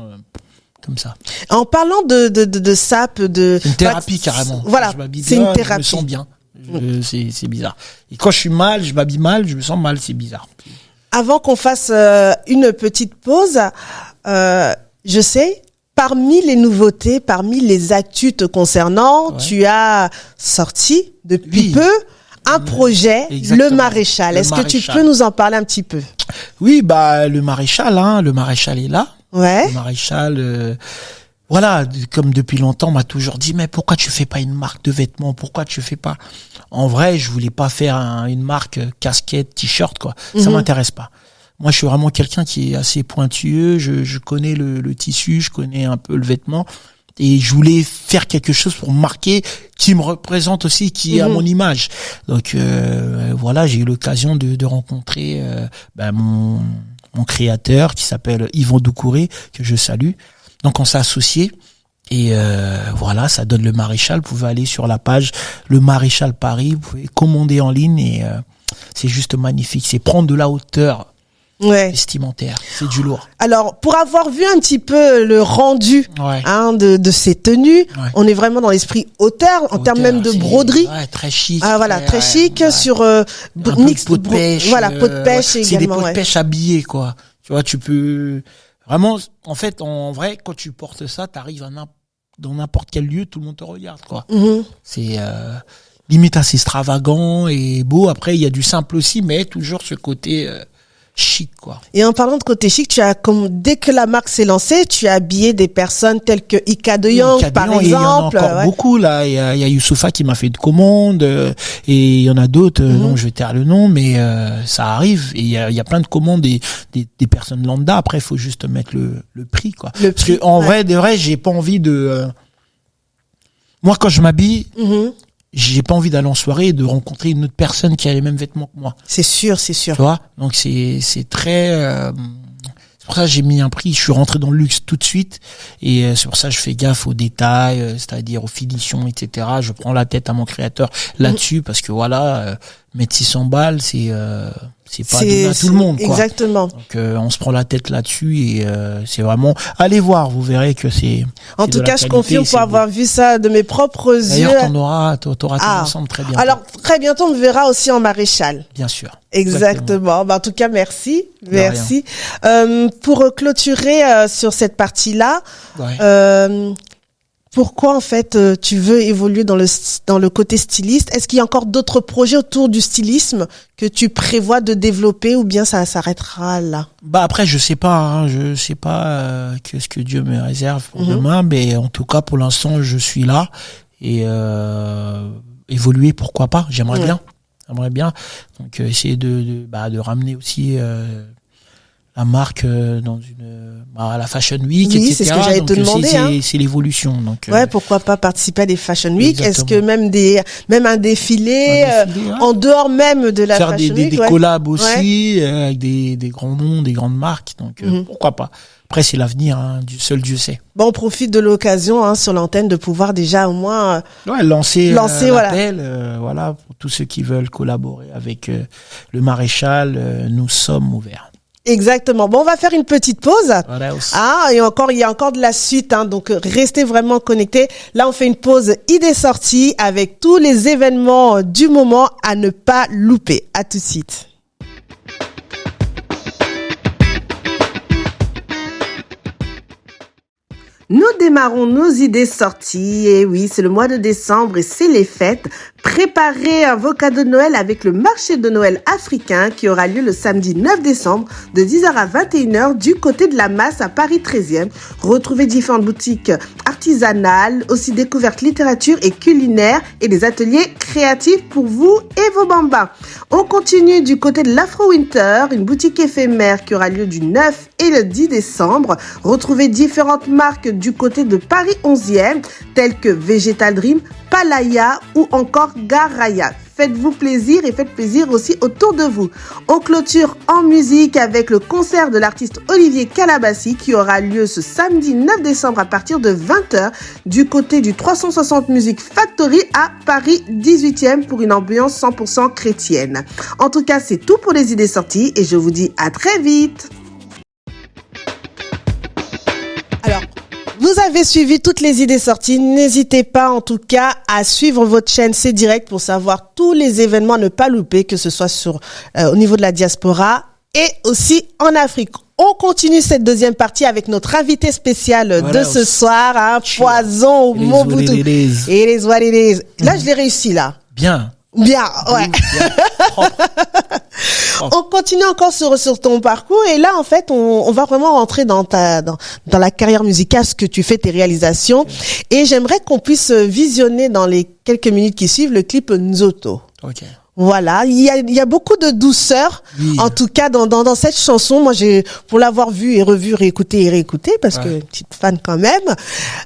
comme ça. En parlant de sape, c'est une thérapie carrément. Voilà, c'est une thérapie. Je me sens bien. C'est bizarre. Et quand je suis mal, je m'habille mal, je me sens mal, c'est bizarre. Avant qu'on fasse une petite pause, je sais, parmi les nouveautés, parmi les actus te concernant, tu as sorti depuis peu un projet, Le Maréchal. Est-ce que tu peux nous en parler un petit peu? Oui, le Maréchal est là. Ouais. Le Maréchal, voilà, comme depuis longtemps, on m'a toujours dit, mais pourquoi tu fais pas une marque de vêtements? Pourquoi tu fais pas? En vrai, je voulais pas faire une marque casquette, t-shirt, quoi. Ça m'intéresse pas. Moi, je suis vraiment quelqu'un qui est assez pointueux. Je connais le tissu, je connais un peu le vêtement. Et je voulais faire quelque chose pour marquer, qui me représente aussi, qui est à mon image. Donc, voilà, j'ai eu l'occasion de rencontrer, mon créateur qui s'appelle Yvon Doucouré, que je salue. Donc on s'est associés et voilà, ça donne Le Maréchal. Vous pouvez aller sur la page Le Maréchal Paris, vous pouvez commander en ligne et c'est juste magnifique. C'est prendre de la hauteur vestimentaire, c'est du lourd. Alors pour avoir vu un petit peu le rendu de ces tenues, on est vraiment dans l'esprit hauteur en termes même de broderie. Ouais, très chic. Ah voilà, très chic sur mix peau de pêche. Voilà, peau de pêche également. C'est des peaux de pêche habillées quoi. Tu vois, tu peux vraiment, en fait, en vrai, quand tu portes ça, t'arrives dans n'importe quel lieu, tout le monde te regarde, quoi. C'est limite assez extravagant et beau. Après, il y a du simple aussi, mais toujours ce côté chic, quoi. Et en parlant de côté chic, dès que la marque s'est lancée, tu as habillé des personnes telles que Ika de Young, par exemple. Il y en a encore beaucoup, là. Il y a Youssoufa qui m'a fait une commande, et il y en a d'autres, dont je vais taire le nom, mais ça arrive. Et il y a plein de commandes des personnes lambda. Après, il faut juste mettre le prix, quoi. Parce que, en vrai, de vrai, j'ai pas envie de, moi, quand je m'habille, j'ai pas envie d'aller en soirée et de rencontrer une autre personne qui a les mêmes vêtements que moi. C'est sûr, c'est sûr. Tu vois? Donc c'est très, c'est pour ça que j'ai mis un prix. Je suis rentré dans le luxe tout de suite et c'est pour ça que je fais gaffe aux détails, c'est-à-dire aux finitions, etc. Je prends la tête à mon créateur là-dessus parce que voilà, mettre 600 balles, c'est pas donné à tout le monde, quoi. Exactement. Donc on se prend la tête là-dessus et c'est vraiment, allez voir, vous verrez que c'est. En tout cas, je confirme pour avoir vu ça de mes propres yeux. D'ailleurs, t'auras ton ensemble très bientôt. Alors très bientôt, on me verra aussi en Maréchal. Bien sûr. Exactement. En tout cas, merci. Pour clôturer sur cette partie-là, pourquoi en fait tu veux évoluer dans le côté styliste? Est-ce qu'il y a encore d'autres projets autour du stylisme que tu prévois de développer ou bien ça s'arrêtera là? Après je sais pas qu'est-ce que Dieu me réserve pour demain, mais en tout cas pour l'instant je suis là et évoluer pourquoi pas, j'aimerais bien. J'aimerais bien. Donc, essayer de ramener aussi la marque à la Fashion Week, oui, etc. C'est ce que j'allais te demander. C'est l'évolution. Donc, ouais, pourquoi pas participer à des Fashion Week? Exactement. Est-ce que même un défilé, en dehors même de la Fashion Week, des collabs aussi avec des grands noms, des grandes marques. Donc pourquoi pas? Après, c'est l'avenir, seul Dieu sait. Bon, on profite de l'occasion sur l'antenne de pouvoir déjà au moins lancer l'appel, pour tous ceux qui veulent collaborer avec le Maréchal. Nous sommes ouverts. Exactement. Bon, on va faire une petite pause. Et il y a encore de la suite, donc restez vraiment connectés. Là, on fait une pause idées sorties avec tous les événements du moment à ne pas louper. À tout de suite. Nous démarrons nos idées sorties. Et oui, c'est le mois de décembre et c'est les fêtes. Préparez vos cadeaux de Noël avec le marché de Noël africain qui aura lieu le samedi 9 décembre de 10h à 21h du côté de la Masse à Paris 13e. Retrouvez différentes boutiques artisanales, aussi découvertes littérature et culinaire et des ateliers créatifs pour vous et vos bambas. On continue du côté de l'Afro Winter, une boutique éphémère qui aura lieu du 9 et le 10 décembre. Retrouvez différentes marques du côté de Paris 11e telles que Vegetal Dream, Palaya ou encore Garaya. Faites-vous plaisir et faites plaisir aussi autour de vous. On clôture en musique avec le concert de l'artiste Olivier Calabassi qui aura lieu ce samedi 9 décembre à partir de 20h du côté du 360 Music Factory à Paris 18e pour une ambiance 100% chrétienne. En tout cas, c'est tout pour les idées sorties et je vous dis à très vite. Alors, vous avez suivi toutes les idées sorties. N'hésitez pas en tout cas à suivre votre chaîne C'est Direct pour savoir tous les événements à ne pas louper, que ce soit au niveau de la diaspora et aussi en Afrique. On continue cette deuxième partie avec notre invité spécial de ce soir, Poison au Mobutu. It is what it is. Là, je l'ai réussi là. Bien, ouais. Bien. On continue encore sur ton parcours et là en fait on va vraiment rentrer dans la carrière musicale, ce que tu fais, tes réalisations, et j'aimerais qu'on puisse visionner dans les quelques minutes qui suivent le clip Nzoto. Ok. Voilà, il y a beaucoup de douceur, en tout cas dans cette chanson. Moi, pour l'avoir vue et revue, réécoutée, parce que petite fan quand même,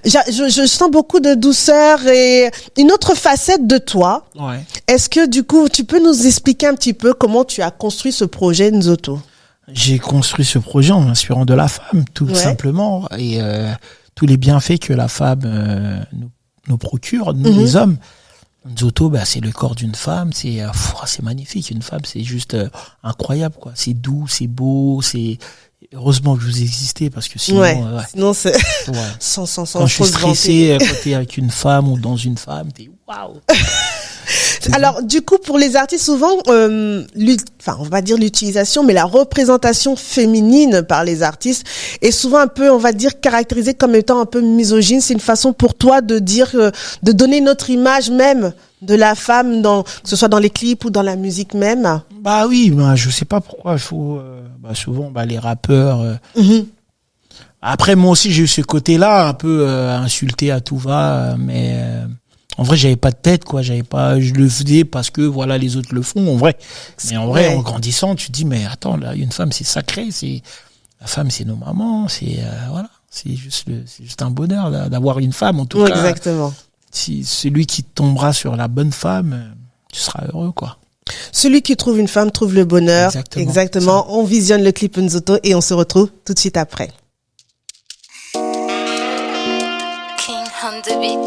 je sens beaucoup de douceur et une autre facette de toi. Ouais. Est-ce que du coup, tu peux nous expliquer un petit peu comment tu as construit ce projet Nzoto? J'ai construit ce projet en m'inspirant de la femme, tout simplement, et tous les bienfaits que la femme nous procure, nous les hommes. Nzoto, c'est le corps d'une femme, c'est magnifique. Une femme, c'est juste incroyable, quoi. C'est doux, c'est beau, c'est heureusement que vous existez parce que sinon, sinon c'est sans quand je suis stressé quand t'es avec une femme ou dans une femme, t'es waouh. Alors, du coup, pour les artistes, souvent, on va dire l'utilisation, mais la représentation féminine par les artistes est souvent un peu, on va dire, caractérisée comme étant un peu misogyne. C'est une façon pour toi de dire, de donner une autre image même de la femme, que ce soit dans les clips ou dans la musique même. Oui, je sais pas pourquoi il faut, souvent, les rappeurs, Après, moi aussi, j'ai eu ce côté-là, un peu insulté à tout va, mais en vrai, j'avais pas de tête, quoi. Je le faisais parce que voilà, les autres le font, en vrai. Mais en vrai, en grandissant, tu te dis, mais attends, là, une femme, c'est sacré, la femme, c'est nos mamans, c'est juste un bonheur d'avoir une femme, en tout cas. Exactement. Si celui qui tombera sur la bonne femme, tu seras heureux, quoi. Celui qui trouve une femme trouve le bonheur. Exactement. On visionne le clip Nzoto et on se retrouve tout de suite après. King on the beat.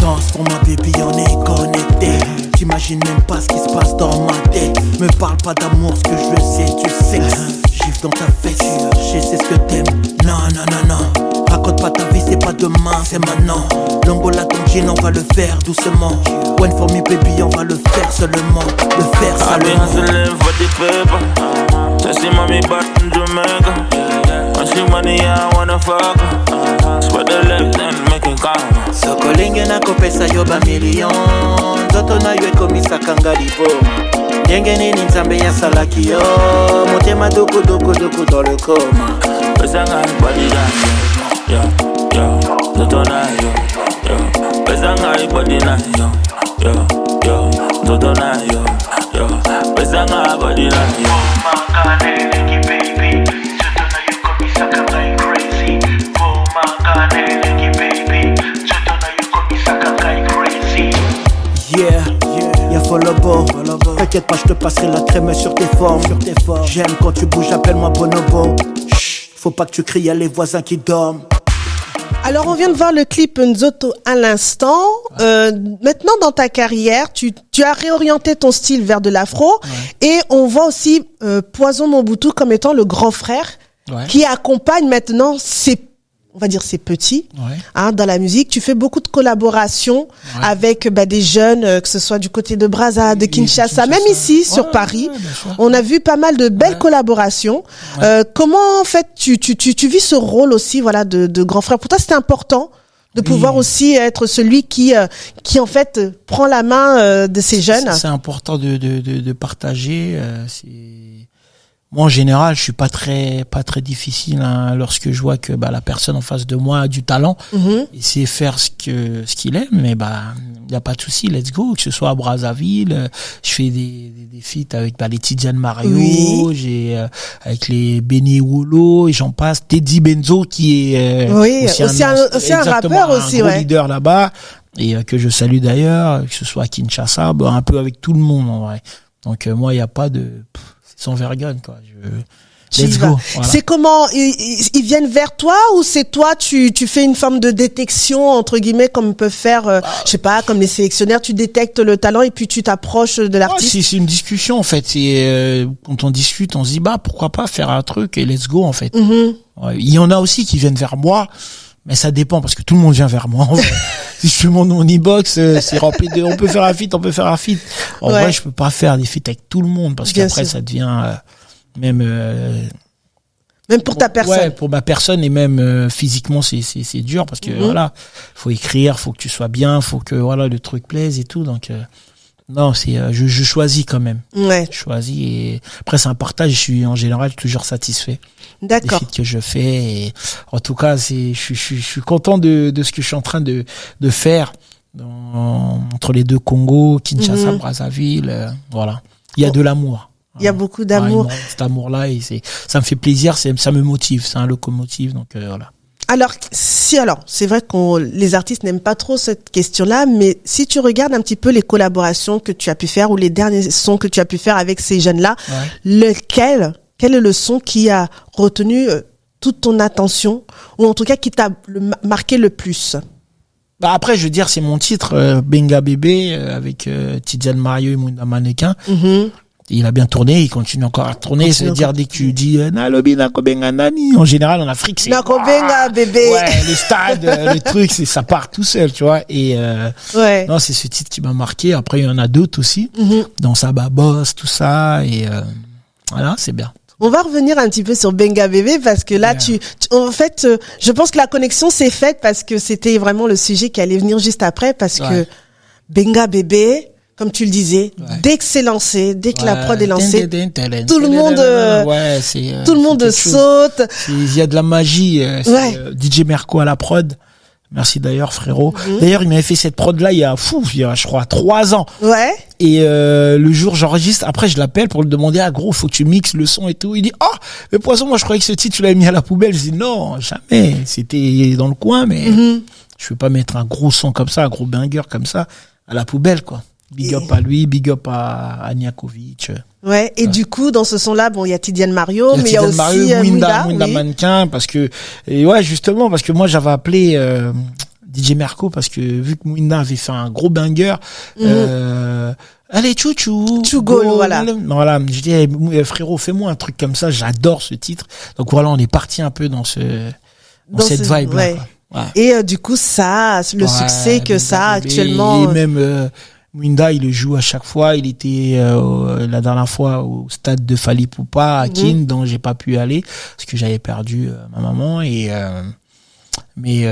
Danse pour ma baby, on est connecté. T'imagines même pas ce qui se passe dans ma tête. Me parle pas d'amour, ce que je le sais, tu sais. Gifle dans ta fesse, je sais ce que t'aimes. Non, non, non, non. Raconte pas ta vie, c'est pas demain, c'est maintenant. L'angola ton jean, on va le faire doucement. One for me baby, on va le faire seulement. Le faire seulement. I've been hustling for the paper. Testing mommy back in Jamaica. When she money, I wanna fuck her. Spread the left and make it come. Sokolinge na kopesa yo ba million. Nzoto na yue komisa kanga liboma. Ndenge nini nzambe yasalaki yo, motema doko doko doko dans le coma. Pesanga body na yo, yo, toto na yo, yo. Pesanga body na yo, yo, toto na yo, yo. Pesanga body na yo. Oh my God, hey, baby, toto na you got me sucking like crazy. Oh my God, hey, baby, toto na you got me sucking like crazy. Yeah, y'a Folobo. T'inquiète pas, je te passerai la crème sur tes formes. J'aime quand tu bouges, appelle-moi Bonobo. Chut, faut pas que tu cries, y'a les voisins qui dorment. Alors, on vient de voir le clip Nzoto à l'instant. Maintenant, dans ta carrière, tu as réorienté ton style vers de l'afro. Et on voit aussi Poison Mobutu comme étant le grand frère qui accompagne maintenant on va dire ses petits dans la musique. Tu fais beaucoup de collaborations avec des jeunes, que ce soit du côté de Brazza, de Kinshasa, même ici sur Paris. On a vu pas mal de belles collaborations. Comment en fait tu vis ce rôle aussi de grand frère? Pour toi, c'était important de pouvoir aussi être celui qui en fait prend la main de ces jeunes. C'est important de partager. Moi, en général, je suis pas très difficile lorsque je vois que la personne en face de moi a du talent et sait faire ce qu'il aime. Mais y a pas de souci, let's go. Que ce soit à Brazzaville, je fais des feats avec les Tidiane Mario, j'ai avec les Benny Wolo et j'en passe. Teddy Benzo qui est aussi un rappeur aussi, gros leader là-bas et que je salue d'ailleurs. Que ce soit à Kinshasa, un peu avec tout le monde en vrai. Donc moi, y a pas de sans vergogne quoi. Let's go. Voilà. C'est comment ils viennent vers toi ou c'est toi tu fais une forme de détection entre guillemets comme peuvent faire je sais pas comme les sélectionnaires, tu détectes le talent et puis tu t'approches de l'artiste. C'est une discussion en fait. Quand on discute, on se dit pourquoi pas faire un truc et let's go en fait. Il y en a aussi qui viennent vers moi. Mais ça dépend parce que tout le monde vient vers moi. Si je fais mon e-box, c'est rempli de. On peut faire un feat. En vrai, je peux pas faire des feats avec tout le monde parce qu'après ça devient même pour ta personne. Ouais, pour ma personne et même physiquement c'est dur parce que faut écrire, faut que tu sois bien, faut que le truc plaise et tout. Donc non, je choisis quand même. Je choisis et après c'est un partage. Je suis en général toujours satisfait. D'accord. Des feats que je fais et en tout cas je suis content de ce que je suis en train de faire entre les deux Congo, Kinshasa, Brazzaville, voilà. Il y a de l'amour. Il y a beaucoup d'amour. Cet amour-là et ça me fait plaisir, ça me motive, c'est un locomotive donc voilà. Alors c'est vrai que les artistes n'aiment pas trop cette question-là, mais si tu regardes un petit peu les collaborations que tu as pu faire ou les derniers sons que tu as pu faire avec ces jeunes-là, quel est le son qui a retenu toute ton attention ou en tout cas qui t'a marqué le plus? Après, je veux dire, c'est mon titre, Benga Bébé, avec Tidiane Mario et Mounda Mannequin. Il a bien tourné, il continue encore à tourner. C'est-à-dire, dès que tu dis Nalobi Nako Benga Nani, en général, en Afrique, c'est Nako Benga Bébé. Ouais, les stades, les trucs, ça part tout seul, tu vois. Et non, c'est ce titre qui m'a marqué. Après, il y en a d'autres aussi. Dans Saba Boss, tout ça. Et voilà, c'est bien. On va revenir un petit peu sur Benga Bébé parce que là, en fait, je pense que la connexion s'est faite parce que c'était vraiment le sujet qui allait venir juste après parce que Benga Bébé, comme tu le disais, dès que c'est lancé, dès que la prod est lancée, tout le monde saute. Il y a de la magie. DJ Merco à la prod. Merci d'ailleurs, frérot. D'ailleurs, il m'avait fait cette prod-là il y a, je crois, 3 ans. Ouais. Et le jour, j'enregistre. Après, je l'appelle pour lui demander, gros, faut que tu mixes le son et tout. Il dit, mais Poison, moi, je croyais que ce titre, tu l'avais mis à la poubelle. Je dis, non, jamais. C'était dans le coin, mais je peux pas mettre un gros son comme ça, un gros banger comme ça, à la poubelle, quoi. Big up à lui, big up à Aniakovic. Ouais, et du coup, dans ce son-là, il y a Tidiane Mario, mais il y a aussi Mounda Mannequin, parce que, justement, parce que moi, j'avais appelé, DJ Merco, parce que vu que Mounda avait fait un gros banger, allez, chouchou. Chougo, voilà. Voilà. Je dis, frérot, fais-moi un truc comme ça, j'adore ce titre. Donc voilà, on est parti un peu dans cette vibe-là, quoi. Ouais. Et du coup, ça, le succès que ça a actuellement. Et même, Mounda, il le joue à chaque fois. Il était la dernière fois au stade de Fally Ipupa à Kin, dont j'ai pas pu aller parce que j'avais perdu ma maman. Et mais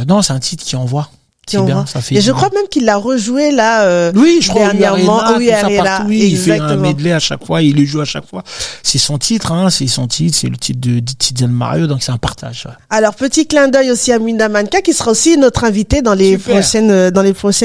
non, c'est un titre qui envoie C'est bien, ça fait Et du je bien. crois même qu'il l'a rejoué là Oui, je crois dernièrement. Arena, Oui, tout ça Arena, partout. Oui, il fait un exactement. medley à chaque fois, il le joue à chaque fois. C'est son titre, c'est le titre de Tidiane Mario, donc c'est un partage. Ouais. Alors, petit clin d'œil aussi à Mwinda Manka, qui sera aussi notre invité dans les Super. prochaines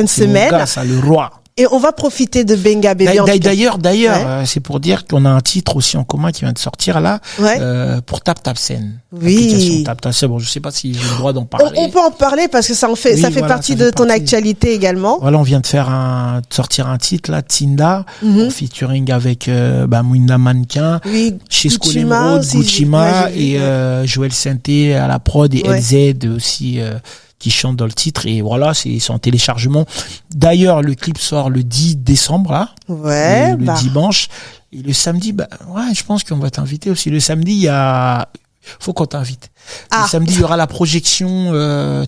C'est mon semaines. gars, ça, le roi. Et on va profiter de Benga Bébé. en tout cas. D'ailleurs, Ouais. c'est pour dire qu'on a un titre aussi en commun qui vient de sortir là, Ouais. pour Tap Tap Scène. Oui. L'application Tap Tap Scène. Bon, je sais pas si j'ai le droit d'en parler. On peut en parler parce que ça Oui, fait voilà, partie ça de fait ton partie. actualité également. Voilà, on vient de sortir un titre là, Tinda, Mhm. en featuring avec Mwinda Mannequin, Oui, chez Gucci-Ma School aussi, Gucci-Ma ouais, j'ai vu, et ouais. Joël Sainté à la prod et Ouais. LZ aussi qui chante dans le titre, et voilà, c'est en téléchargement. D'ailleurs, le clip sort le 10 décembre là, Ouais, le bah. dimanche, et le samedi, je pense qu'on va t'inviter aussi. Le samedi, faut qu'on t'invite. Ah. Le samedi, il y aura la projection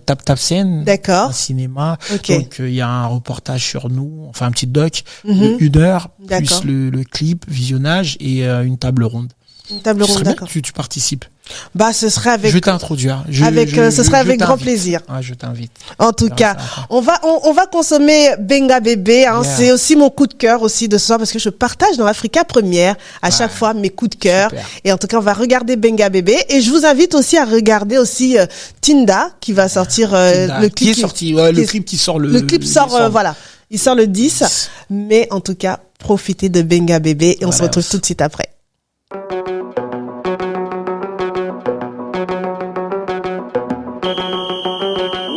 Tap Tap Scène, D'accord. un cinéma. Ok. Donc il y a un reportage sur nous, enfin un petit doc Mhm. de 1 heure, D'accord. plus le clip, visionnage et une table ronde. Une table Ce ronde, serait bien d'accord. que tu participes. Bah, ce serait avec, Je t'introduire. ce serait avec grand t'invite. plaisir. Ouais, je t'invite. En tout On cas, verra ça après. on va consommer Benga Bébé, Yeah. C'est aussi mon coup de cœur aussi de ce soir parce que je partage dans Africa Première à chaque fois mes coups de cœur. Super. Et en tout cas, on va regarder Benga Bébé et je vous invite aussi à regarder aussi Tinda qui va sortir le Qui clip est sorti, ouais, qui le est- clip qui sort le clip sort décembre. voilà, il sort le 10, mais en tout cas, profitez de Benga Bébé et on se Voilà. retrouve tout de suite après.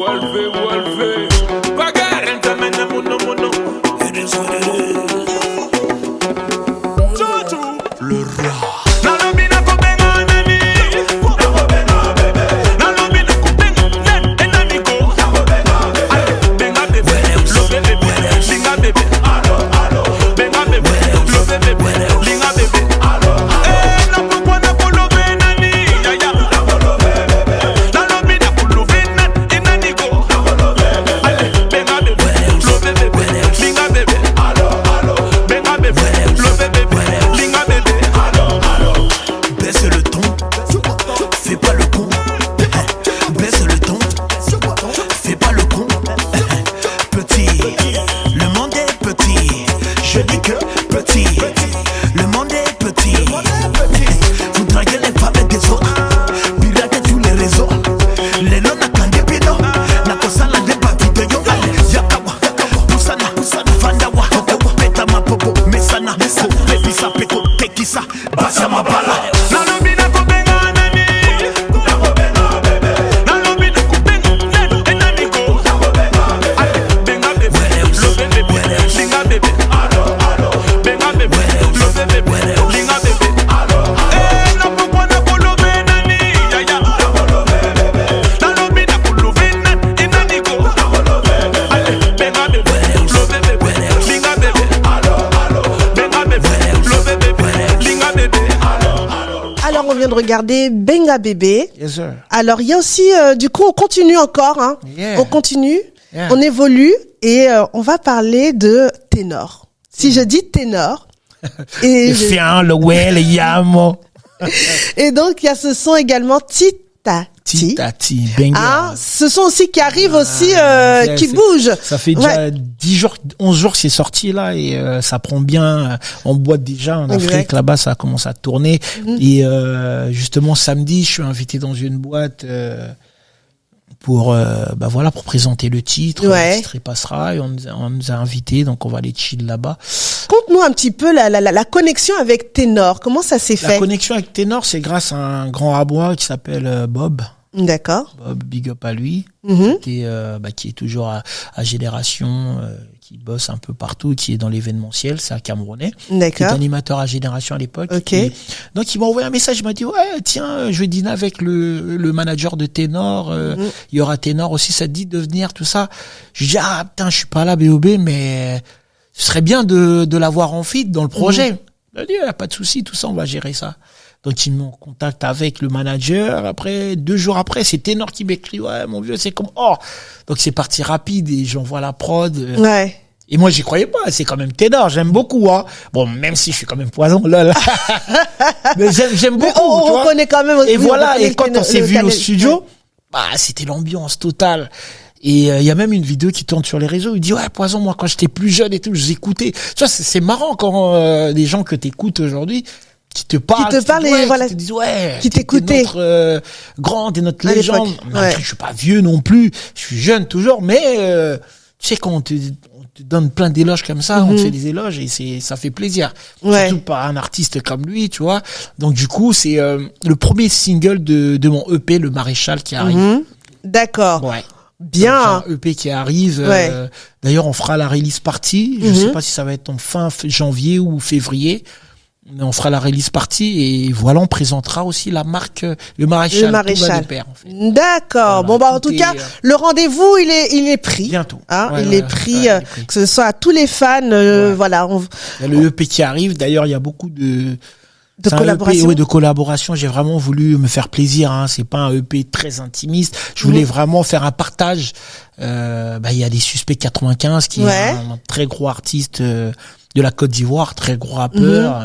Wolve. Pagar, entamene muno. It is what it is. Jojo. Le roi. Nalobina kubenga nani. Nakubenga bebe. Nalobina kubenga enaniko. Nakubenga benga bebe. Lo bebe. Linga bebe. Alo. Benga bebe. Lo bebe. Linga bebe. Alo. Na pourquoi na kolobe nani. Ya ya. Nalobina kuluvina enaniko. Benga bebe. Lo bebe. Linga bebe. Alo. Benga bebe. Lo bebe. Linga bebe. Baisse le ton, fais pas le con. Baisse le ton, fais pas le con. Petit, le monde est petit. Je dis que petit, le monde est petit. Vous draguez les femmes des autres, piratez tous les réseaux. Les noms n'a qu'un débino, n'a qu'au salade des pas vidéo. Yakawa, Poussana, Fandawa, Petama Popo, Mesana, Pepisa, Peko, Tekisa, Basama Bala. Nalobina kubenga nani. Nakubenga bebe. Nalobina kubenga enaniko. Benga bebe. Lo bebe. Linga bebe. Alo. Benga bebe. Lo bebe. Linga bebe. Na pourquoi na kolobe nani. Ya ya. Nalobina kuluvina enaniko. Benga bebe. Lo bebe. Linga bebe. Benga bebe. Lo bebe. Linga bebe. Alors, on vient de regarder Benga Bébé. Yes, sir. Alors, il y a aussi, du coup, on continue encore, hein. Yeah. On continue, Yeah. on évolue et on va parler de ténor. Si je dis ténor, et, Le fian, le ouais, le yamo. et donc il y a ce son également Titati. Titati, banger. Ah, ce son aussi qui arrive aussi, yeah, qui c'est- bouge. Ça fait déjà 10 jours, 11 jours que c'est sorti là, et ça prend bien. On boite déjà en Exact. Afrique, là-bas ça commence à tourner. Et justement samedi, je suis invité dans une boîte pour pour présenter le titre. Ouais. Le titre il passera, et on nous a invités, donc on va aller chill là-bas. Conte-nous un petit peu la connexion avec ténor. Comment ça s'est La fait? connexion avec Ténor, c'est grâce à un grand rabois qui s'appelle Bob. D'accord. Bob, big up à lui, Mhm. qui est toujours à Génération, qui bosse un peu partout, qui est dans l'événementiel, c'est un Camerounais, qui est D'accord. animateur à Génération à l'époque. Ok. Et donc il m'a envoyé un message, il m'a dit ouais tiens, je vais dîner avec le manager de Ténor, il y aura Ténor aussi, ça te dit de venir, tout ça. Je dis ah putain, je suis pas là BOB, mais ce serait bien de l'avoir en feat dans le projet. Il a dit pas de souci, tout ça on va gérer ça. Donc ils m'ont contact avec le manager. Après 2 jours après, c'est Ténor qui m'écrit ouais mon vieux, c'est comme oh. Donc c'est parti rapide et j'envoie la prod. Ouais. Et moi j'y croyais pas, c'est quand même Ténor, j'aime beaucoup hein. Bon, même si je suis quand même poison là. Mais j'aime Mais beaucoup, on tu vois. reconnaît quand même. Et oui, on voilà, reconnaît et quand le on s'est le vu au talent. studio, c'était l'ambiance totale. Et il y a même une vidéo qui tourne sur les réseaux. Il dit ouais, Poison, moi quand j'étais plus jeune et tout, je vous écoutais. Tu vois, c'est marrant quand des gens que t'écoutes aujourd'hui qui te parlent, et voilà, qui te disent ouais, qui t'écoutaient, notre grand, t'es notre à légende. l'époque, Je suis pas vieux non plus, je suis jeune toujours, mais tu sais quand on te donne plein d'éloges comme ça, on te fait des éloges et ça fait plaisir. Ouais. Surtout par un artiste comme lui, tu vois. Donc du coup, c'est le premier single de mon EP, Le Maréchal, qui arrive. D'accord. Ouais. Bien. Donc, un EP qui arrive. Ouais. D'ailleurs, on fera la release party. Je sais pas si ça va être en fin janvier ou février. Mais on fera la release party et voilà, on présentera aussi la marque Le Maréchal. Le Maréchal. Tout va de pair, en fait. D'accord. Voilà, Bon, bah, en tout tout cas, est, le rendez-vous, il est pris. Bientôt. Hein, Ouais, il ouais, est pris, ouais, il est pris. que ce soit à tous les fans, voilà. Il y a le EP qui arrive. D'ailleurs, il y a beaucoup de c'est un collaboration. EP, ouais, de collaboration. J'ai vraiment voulu me faire plaisir, hein. C'est pas un EP très intimiste. Je voulais vraiment faire un partage. Il y a des Suspects 95 qui est un très gros artiste de la Côte d'Ivoire, très gros rappeur,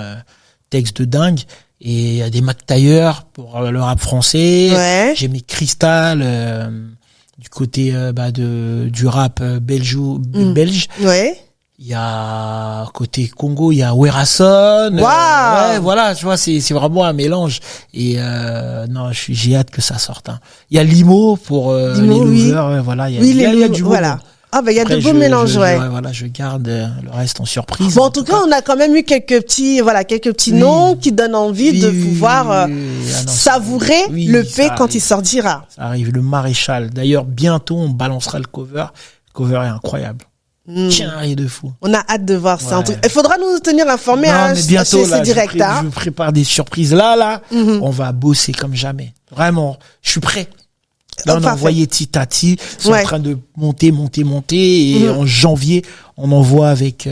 texte de dingue. Et il y a des Mac Taylor pour le rap français. Ouais. J'ai mis Crystal du côté du rap belge. Ouais. Il y a côté Congo, il y a Werason. Wow. Ouais, voilà, tu vois, c'est vraiment un mélange. Et non, j'ai hâte que ça sorte. Hein. Il y a Limo pour Limo, les lovers. Ouais, voilà, il y a, il y a du beau. voilà. Ah bah il y a Après, de beaux mélanges, ouais. Voilà, je garde le reste en surprise. Bon, en tout cas, on a quand même eu quelques petits noms qui donnent envie de pouvoir savourer le P quand il sortira. Ça arrive, Le Maréchal. D'ailleurs, bientôt, on balancera le cover. Le cover est incroyable. Tiens, rien de fou. On a hâte de voir ça. Ouais. Il faudra nous tenir informés mais bientôt, chez là, direct. je prépare des surprises. Là, on va bosser comme jamais. Vraiment, je suis prêt. Là, on a envoyé Titati. Ils sont en train de monter. Et en janvier, on envoie avec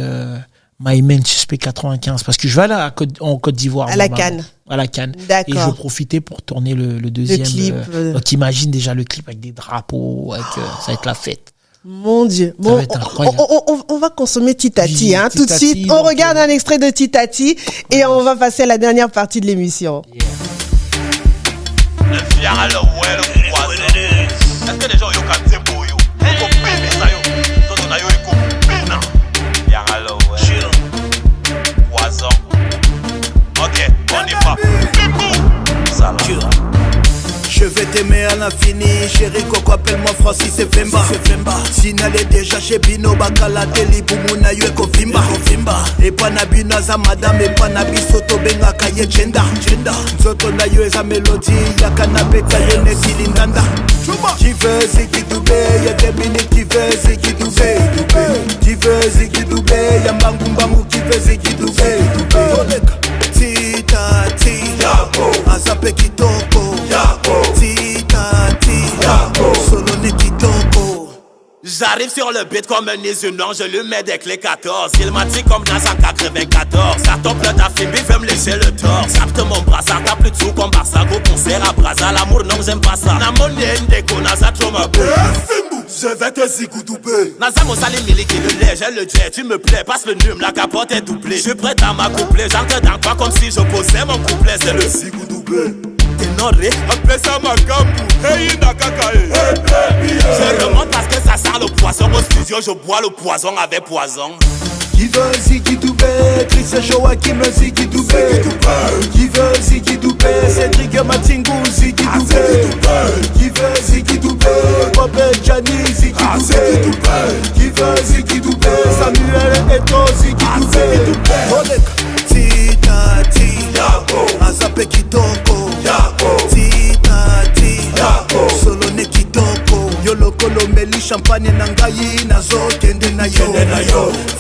My Man Suspect 95. Parce que je vais aller en Côte d'Ivoire. À la Cannes. À la Cannes. D'accord. Et je vais profiter pour tourner le deuxième. Le clip. Donc imagine déjà le clip avec des drapeaux. Ça va être la fête. Mon Dieu. Bon, on va consommer Titati, oui, hein, Titati, tout de suite. On regarde un extrait de Titati et on va passer à la dernière partie de l'émission. Est-ce que les gens ont capté pour you? Poison. Ok, on y va. Je vais t'aimer à l'infini, chérie Coco, appelle-moi Francis et Femba. Signalé déjà chez Bino, Bakala, Teli, Bumuna, Yueko, Vimba. Et Panabi, Naza, Madame, et Panabi, Soto, Benga, Kaye, Chenda. Zoto, Nayo, et sa mélodie, Yakanabe, Kayene, Kilindanda. Qui veut Ziki Doubé, y'a des minutes qui veut Ziki Doubé. Qui veut Ziki Doubé, y'a Mbangumbangu qui veut Ziki Doubé. Titati, Azape Kitoko, Titati, Solone Kitoko. J'arrive sur le beat comme un isunant, je lui mets des clés 14. Il m'a dit comme dans 194. Ça tombe le tafimbi, veut me lécher le torse. Capte mon bras, ça tape plus de sous comme Barça. Gros concert à Braza, l'amour non j'aime pas ça. Namoni ndeko, naza trop ma peu. Je vais te zikoudouber. Naza mon salim miliki le lait, j'ai le jet, tu me plais. Passe le num, la capote est doublée. Je suis prêt à m'accoupler, j'entre dans toi comme si je posais mon couplet. C'est le zikoudouber. Ténoré, appelle ça ma gambu. Hey Nakakae. Je remonte parce que ça sent le poisson. Au studio, je bois le poison avec poison. Qui veut Ziki Doubé, Chris Joachim Ziki Doubé. Qui veut Ziki Doubé, Cédric Matingu Ziki Doubé. Qui veut Ziki Doubé, Bob Gianni Ziki Doubé. Qui veut Ziki Doubé, Samuel Eto Ziki Doubé. Titati, Azape Kitoko. Titati, Solone Kitoko. Yolo Kolomeli champagne nangayi nazo kende na yo.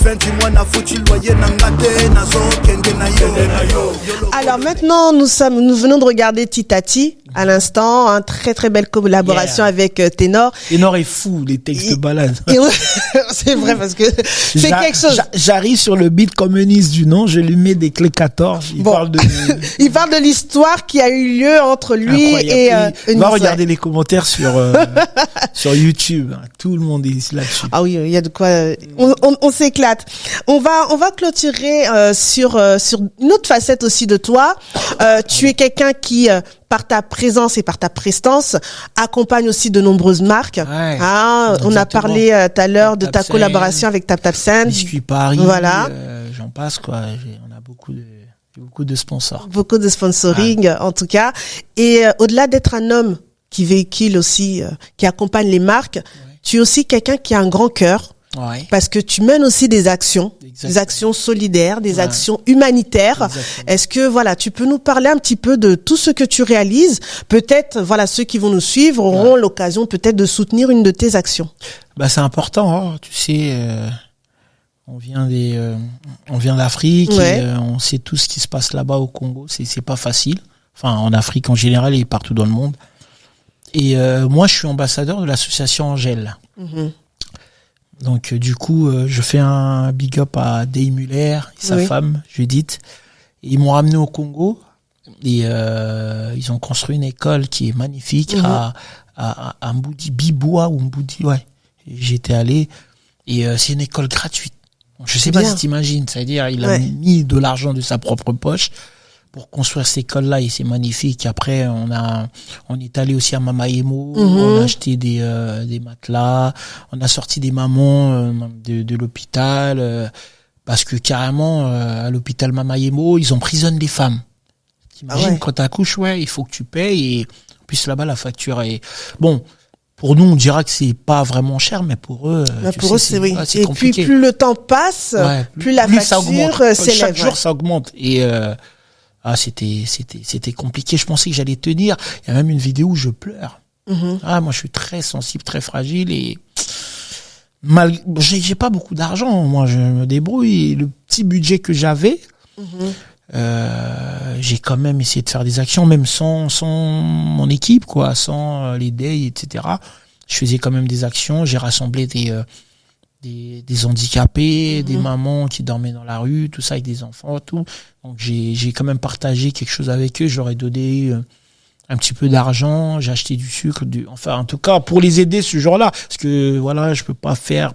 Fin du mois na foutu loyer nangate nazo kende na yo. Alors maintenant, nous venons de regarder Titati à l'instant, un très très belle collaboration avec Ténor. Ténor est fou, les textes de balade. C'est vrai parce que c'est quelque chose. J'arrive sur le beat communiste du nom, je lui mets des clés 14. Il parle de l'histoire qui a eu lieu entre lui et va regarder les commentaires sur YouTube. Tout le monde est là-dessus. Ah oui, il y a de quoi. On s'éclate. On va clôturer sur une autre facette aussi de toi. toi. Tu es quelqu'un qui, par ta présence et par ta prestance, accompagne aussi de nombreuses marques. Ouais, On a parlé tout à l'heure de ta collaboration avec Tap Tap Sand. Biscuit Paris, voilà. J'en passe quoi. On a beaucoup de sponsors. Beaucoup de sponsoring, en tout cas. Et au-delà d'être un homme qui véhicule aussi, qui accompagne les marques, tu es aussi quelqu'un qui a un grand cœur. Ouais. Parce que tu mènes aussi des actions, des actions solidaires, des actions humanitaires. Exactement. Est-ce que, voilà, tu peux nous parler un petit peu de tout ce que tu réalises? Peut-être, voilà, ceux qui vont nous suivre auront l'occasion peut-être de soutenir une de tes actions. Bah, c'est important, hein. Tu sais, on vient d'Afrique, et, on sait tout ce qui se passe là-bas au Congo. C'est pas facile. Enfin, en Afrique en général et partout dans le monde. Et moi, je suis ambassadeur de l'association Angèle. Donc, du coup, je fais un big up à Dey Muller et sa femme, Judith. Et ils m'ont ramené au Congo et ils ont construit une école qui est magnifique à Mboudi Biboua ou Mboudi, ouais. J'étais allé et c'est une école gratuite. Je sais pas si t'imagines, c'est-à-dire il a mis de l'argent de sa propre poche pour construire cette école-là et c'est magnifique. Après, on est allé aussi à Mamayemo, on a acheté des matelas, on a sorti des mamans de l'hôpital parce que carrément à l'hôpital Mamayemo, ils emprisonnent les femmes. T'imagines quand t'accouches, il faut que tu payes et en plus là-bas la facture est bon. Pour nous, on dira que c'est pas vraiment cher, mais pour eux, pour eux, c'est et compliqué. Puis plus le temps passe, plus la facture s'élève. Chaque jour, ça augmente et c'était compliqué. Je pensais que j'allais tenir. Il y a même une vidéo où je pleure. Moi, je suis très sensible, très fragile et j'ai pas beaucoup d'argent. Moi, je me débrouille. Et le petit budget que j'avais, j'ai quand même essayé de faire des actions, même sans mon équipe, quoi, sans les Day, etc. Je faisais quand même des actions. J'ai rassemblé des handicapés, des mamans qui dormaient dans la rue, tout ça avec des enfants, tout. Donc j'ai quand même partagé quelque chose avec eux. Je leur ai donné un petit peu d'argent, j'ai acheté du sucre, enfin en tout cas pour les aider ce jour-là, parce que voilà, je peux pas faire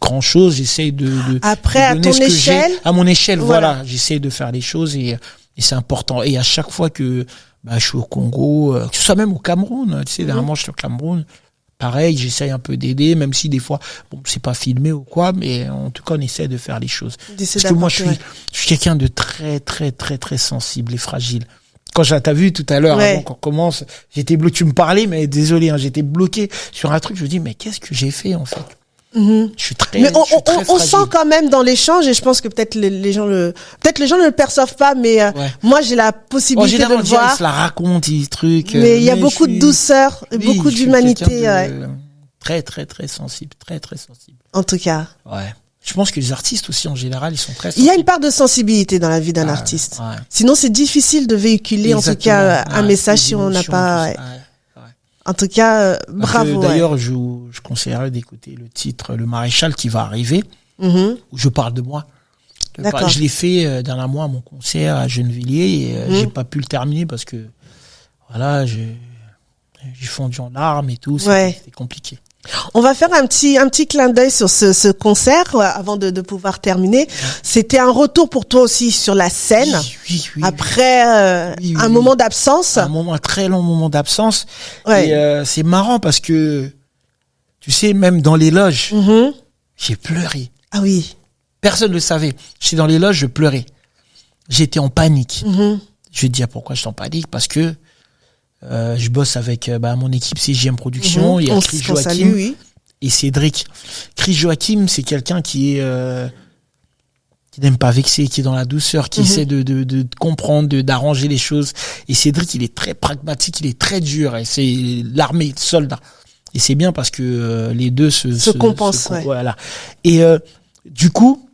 grand chose. J'essaye de après de donner à ton échelle, à mon échelle, voilà, j'essaye de faire les choses et c'est important. Et à chaque fois que je suis au Congo, que ce soit même au Cameroun, tu sais, dernièrement je suis au Cameroun. Pareil, j'essaye un peu d'aider, même si des fois, c'est pas filmé ou quoi, mais en tout cas, on essaie de faire les choses. Parce que moi, je suis quelqu'un de très, très, très, très sensible et fragile. Quand t'as vu tout à l'heure, avant qu'on commence, j'étais bloqué, tu me parlais, mais désolé, j'étais bloqué sur un truc, je me dis, mais qu'est-ce que j'ai fait, en fait? Je suis très, mais on sent quand même dans l'échange, et je pense que peut-être les gens ne le perçoivent pas, mais moi j'ai la possibilité de le voir. Ils se la racontent, des trucs. Mais il y a beaucoup de douceur, beaucoup d'humanité. Très, très, très sensible, très, très sensible. En tout cas. Ouais. Je pense que les artistes aussi en général, ils sont très sensibles. Il y a une part de sensibilité dans la vie d'un artiste. Sinon, c'est difficile de véhiculer en tout cas un message si on n'a pas. En tout cas, bravo. D'ailleurs, je conseillerais d'écouter le titre Le Maréchal qui va arriver, où je parle de moi. Je l'ai fait dernièrement à mon concert à Gennevilliers et j'ai pas pu le terminer parce que voilà, j'ai fondu en larmes et tout, c'était compliqué. On va faire un petit clin d'œil sur ce concert avant de pouvoir terminer. C'était un retour pour toi aussi sur la scène. Oui, après un moment d'absence. Un très long moment d'absence. Et c'est marrant parce que tu sais, même dans les loges, j'ai pleuré. Ah oui. Personne ne le savait. J'étais dans les loges, je pleurais. J'étais en panique. Je vais te dire pourquoi j'étais en panique, parce que je bosse avec mon équipe CJM Production, il y a Chris Joachim et Cédric. Chris Joachim, c'est quelqu'un qui n'aime pas vexer, qui est dans la douceur, qui essaie de comprendre, d'arranger les choses. Et Cédric, il est très pragmatique, il est très dur, et c'est l'armée, le soldat. Et c'est bien parce que les deux se compensent. Voilà. Et du coup,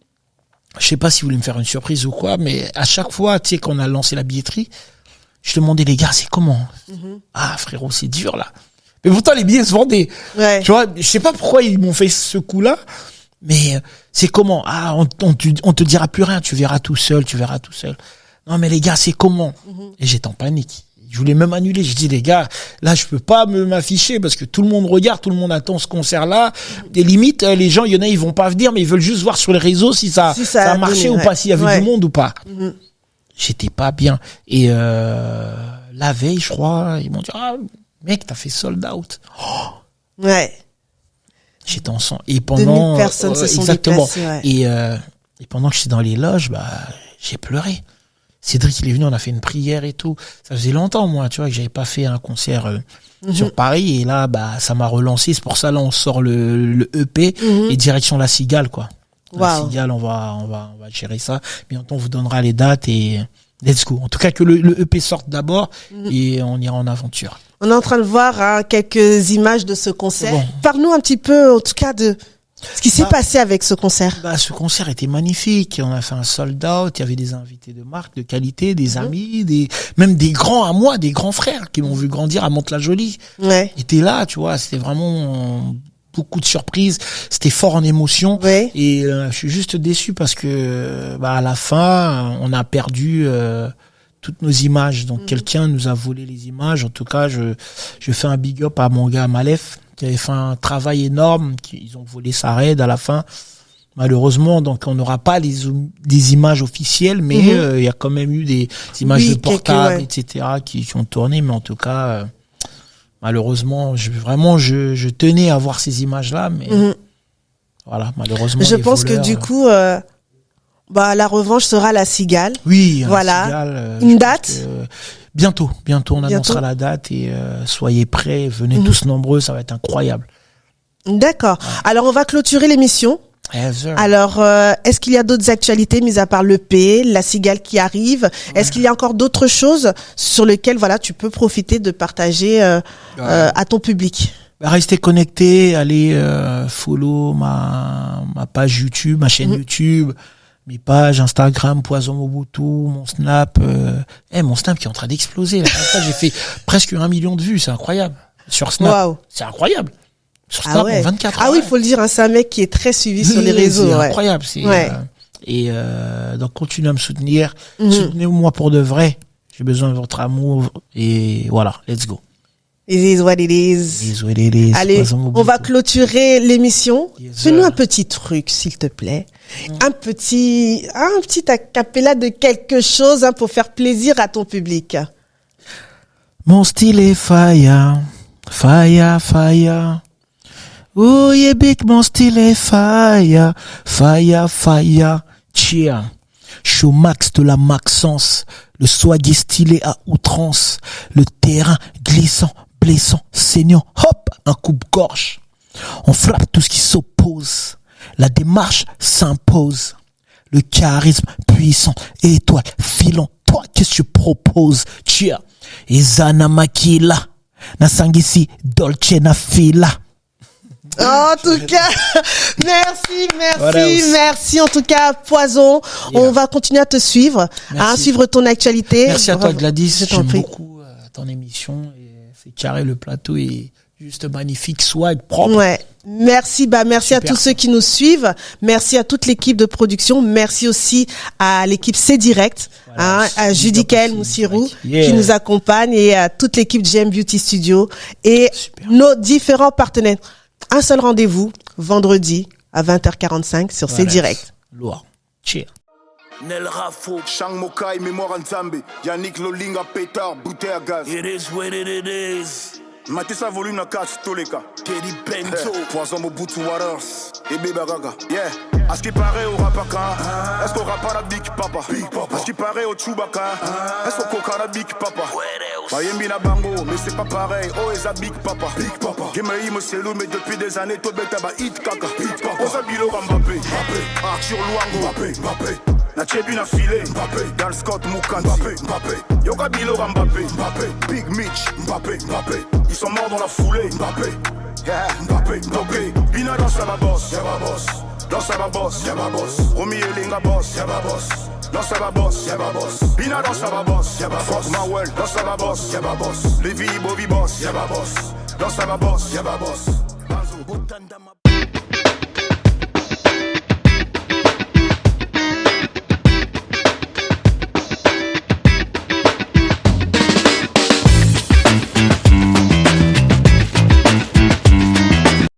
je sais pas si vous voulez me faire une surprise ou quoi, mais à chaque fois, tu sais, qu'on a lancé la billetterie, je demandais, les gars, c'est comment? Ah, frérot, c'est dur, là. Mais pourtant, les billets se vendaient. Tu vois, je sais pas pourquoi ils m'ont fait ce coup-là, mais c'est comment? Ah, on te dira plus rien, tu verras tout seul. Non, mais les gars, c'est comment? Et j'étais en panique. Je voulais même annuler. Je dis, les gars, là, je peux pas m'afficher parce que tout le monde regarde, tout le monde attend ce concert-là. Des limites, les gens, il y en a, ils vont pas venir, mais ils veulent juste voir sur les réseaux si ça a marché ou pas, s'il y avait du monde ou pas. j'étais pas bien. Et la veille, je crois, ils m'ont dit mec, t'as fait sold out. Ouais. J'étais en sang. Et pendant 2000 personnes se sont exactement. déplacées, ouais. Et pendant que j'étais dans les loges, j'ai pleuré. Cédric, il est venu, on a fait une prière et tout. Ça faisait longtemps, moi, tu vois, que j'avais pas fait un concert sur Paris. Et là, ça m'a relancé. C'est pour ça, là, on sort le EP et direction La Cigale, quoi. La Cigale, on va gérer ça. Bientôt, on vous donnera les dates et let's go. En tout cas, que le EP sorte d'abord et on ira en aventure. On est en train de voir quelques images de ce concert. Bon. Parle-nous un petit peu, en tout cas, de ce qui s'est passé avec ce concert. Ce concert était magnifique. On a fait un sold out. Il y avait des invités de marque, de qualité, des amis, même des grands à moi, des grands frères qui m'ont vu grandir à Mantes-la-Jolie. Ouais. Ils étaient là, tu vois. C'était vraiment beaucoup de surprises. C'était fort en émotion. Ouais. Et je suis juste déçu parce que à la fin, on a perdu toutes nos images. Donc quelqu'un nous a volé les images. En tout cas, je fais un big up à mon gars Malef, qui avait fait un travail énorme. Ils ont volé sa raid à la fin. Malheureusement, donc on n'aura pas des images officielles, mais il y a quand même eu des images de portable, etc. qui ont tourné. Mais en tout cas, malheureusement, je tenais à voir ces images-là, mais voilà, malheureusement. Je pense que du coup, la revanche sera La Cigale. Oui, voilà. Cigale, une date. Bientôt, on annoncera la date et soyez prêts, venez tous nombreux, ça va être incroyable. D'accord. Alors on va clôturer l'émission. Yes, alors, est-ce qu'il y a d'autres actualités mis à part l'EP, La Cigale qui arrive? Est-ce qu'il y a encore d'autres choses sur lesquelles tu peux profiter de partager à ton public? Restez connectés, allez follow ma page YouTube, ma chaîne YouTube, mes pages Instagram, Poison Mobutu, mon Snap. Mon Snap qui est en train d'exploser. La dernière fois, j'ai fait presque 1 million de vues, c'est incroyable. Sur Snap, c'est incroyable. Sur Snap, en 24 heures. Ah oui, il faut le dire, c'est un mec qui est très suivi sur les réseaux. C'est incroyable. Donc, continuez à me soutenir. Soutenez-moi pour de vrai. J'ai besoin de votre amour. Et voilà, let's go. It is what it is. Allez, on va clôturer l'émission. Fais-nous un petit truc, s'il te plaît. Un petit acapella de quelque chose pour faire plaisir à ton public. Mon style est fire, fire, fire. Oh yeah, big, mon style est fire, fire, fire. Cheer. Show max de la Maxence. Le swag est stylé à outrance. Le terrain glissant, blessant, saignant. Hop, un coupe-gorge. On frappe tout ce qui s'oppose. La démarche s'impose. Le charisme puissant, étoile filant. Toi, qu'est-ce que tu proposes? Cheer. Ezana makila. Nasangisi dolce na fila. En tout cas, merci. En tout cas, Poison, on va continuer à te suivre, suivre ton actualité. Merci à toi, Gladys. J'aime beaucoup ton émission. Et c'est carré, le plateau est juste magnifique, swag propre. Ouais. Merci, merci à tous ceux qui nous suivent. Merci à toute l'équipe de production. Merci aussi à l'équipe C Direct, à Judicaël Moussirou qui nous accompagne et à toute l'équipe GM Beauty Studio et nos différents partenaires. Un seul rendez-vous, vendredi à 20h45 sur C Direct. Lourd. Cheer. Nel Rafo, Chang Mokai, Mémoire Nzambe, Yannick Lolinga, Pétard, bouteille à gaz. It is what it is. Matissa volume na 4 Toleka. Teddy Benzo, Poison Mobutu Waters. Et Beba Gaga. Yeah. À ce qui paraît au Rapaka, est-ce qu'on rappe la Big Papa? À ce qui paraît au Chewbacca, est-ce qu'on coca la Big Papa? Mayembi na Bango, mais c'est pas pareil. Oh, et ça Big Papa. Big Papa. Gemei me selou, mais depuis des années, tout bête à hit kaka. Big Papa. Osa Bilo Mbappé. Arthur Luango. Mbappé. Na Chebi na filé. Mbappé. Dal Scott Moukanti. Mbappé. Yoga Bilo Mbappé. Big Mitch. Mbappé. Ils sont morts dans la foulée. Mbappé. Yeah. Mbappé. Bina dans sa boss. Yaba boss. Dans sa boss. Yaba boss. Romy Elinga boss. Yaba boss. Dans sa boss. Yaba boss. Bina dans sa boss. Yaba boss. Mawel. Dans sa boss. Yaba boss. Levi Bobby boss. Yaba boss. Dans sa boss. Yaba boss. Banzo.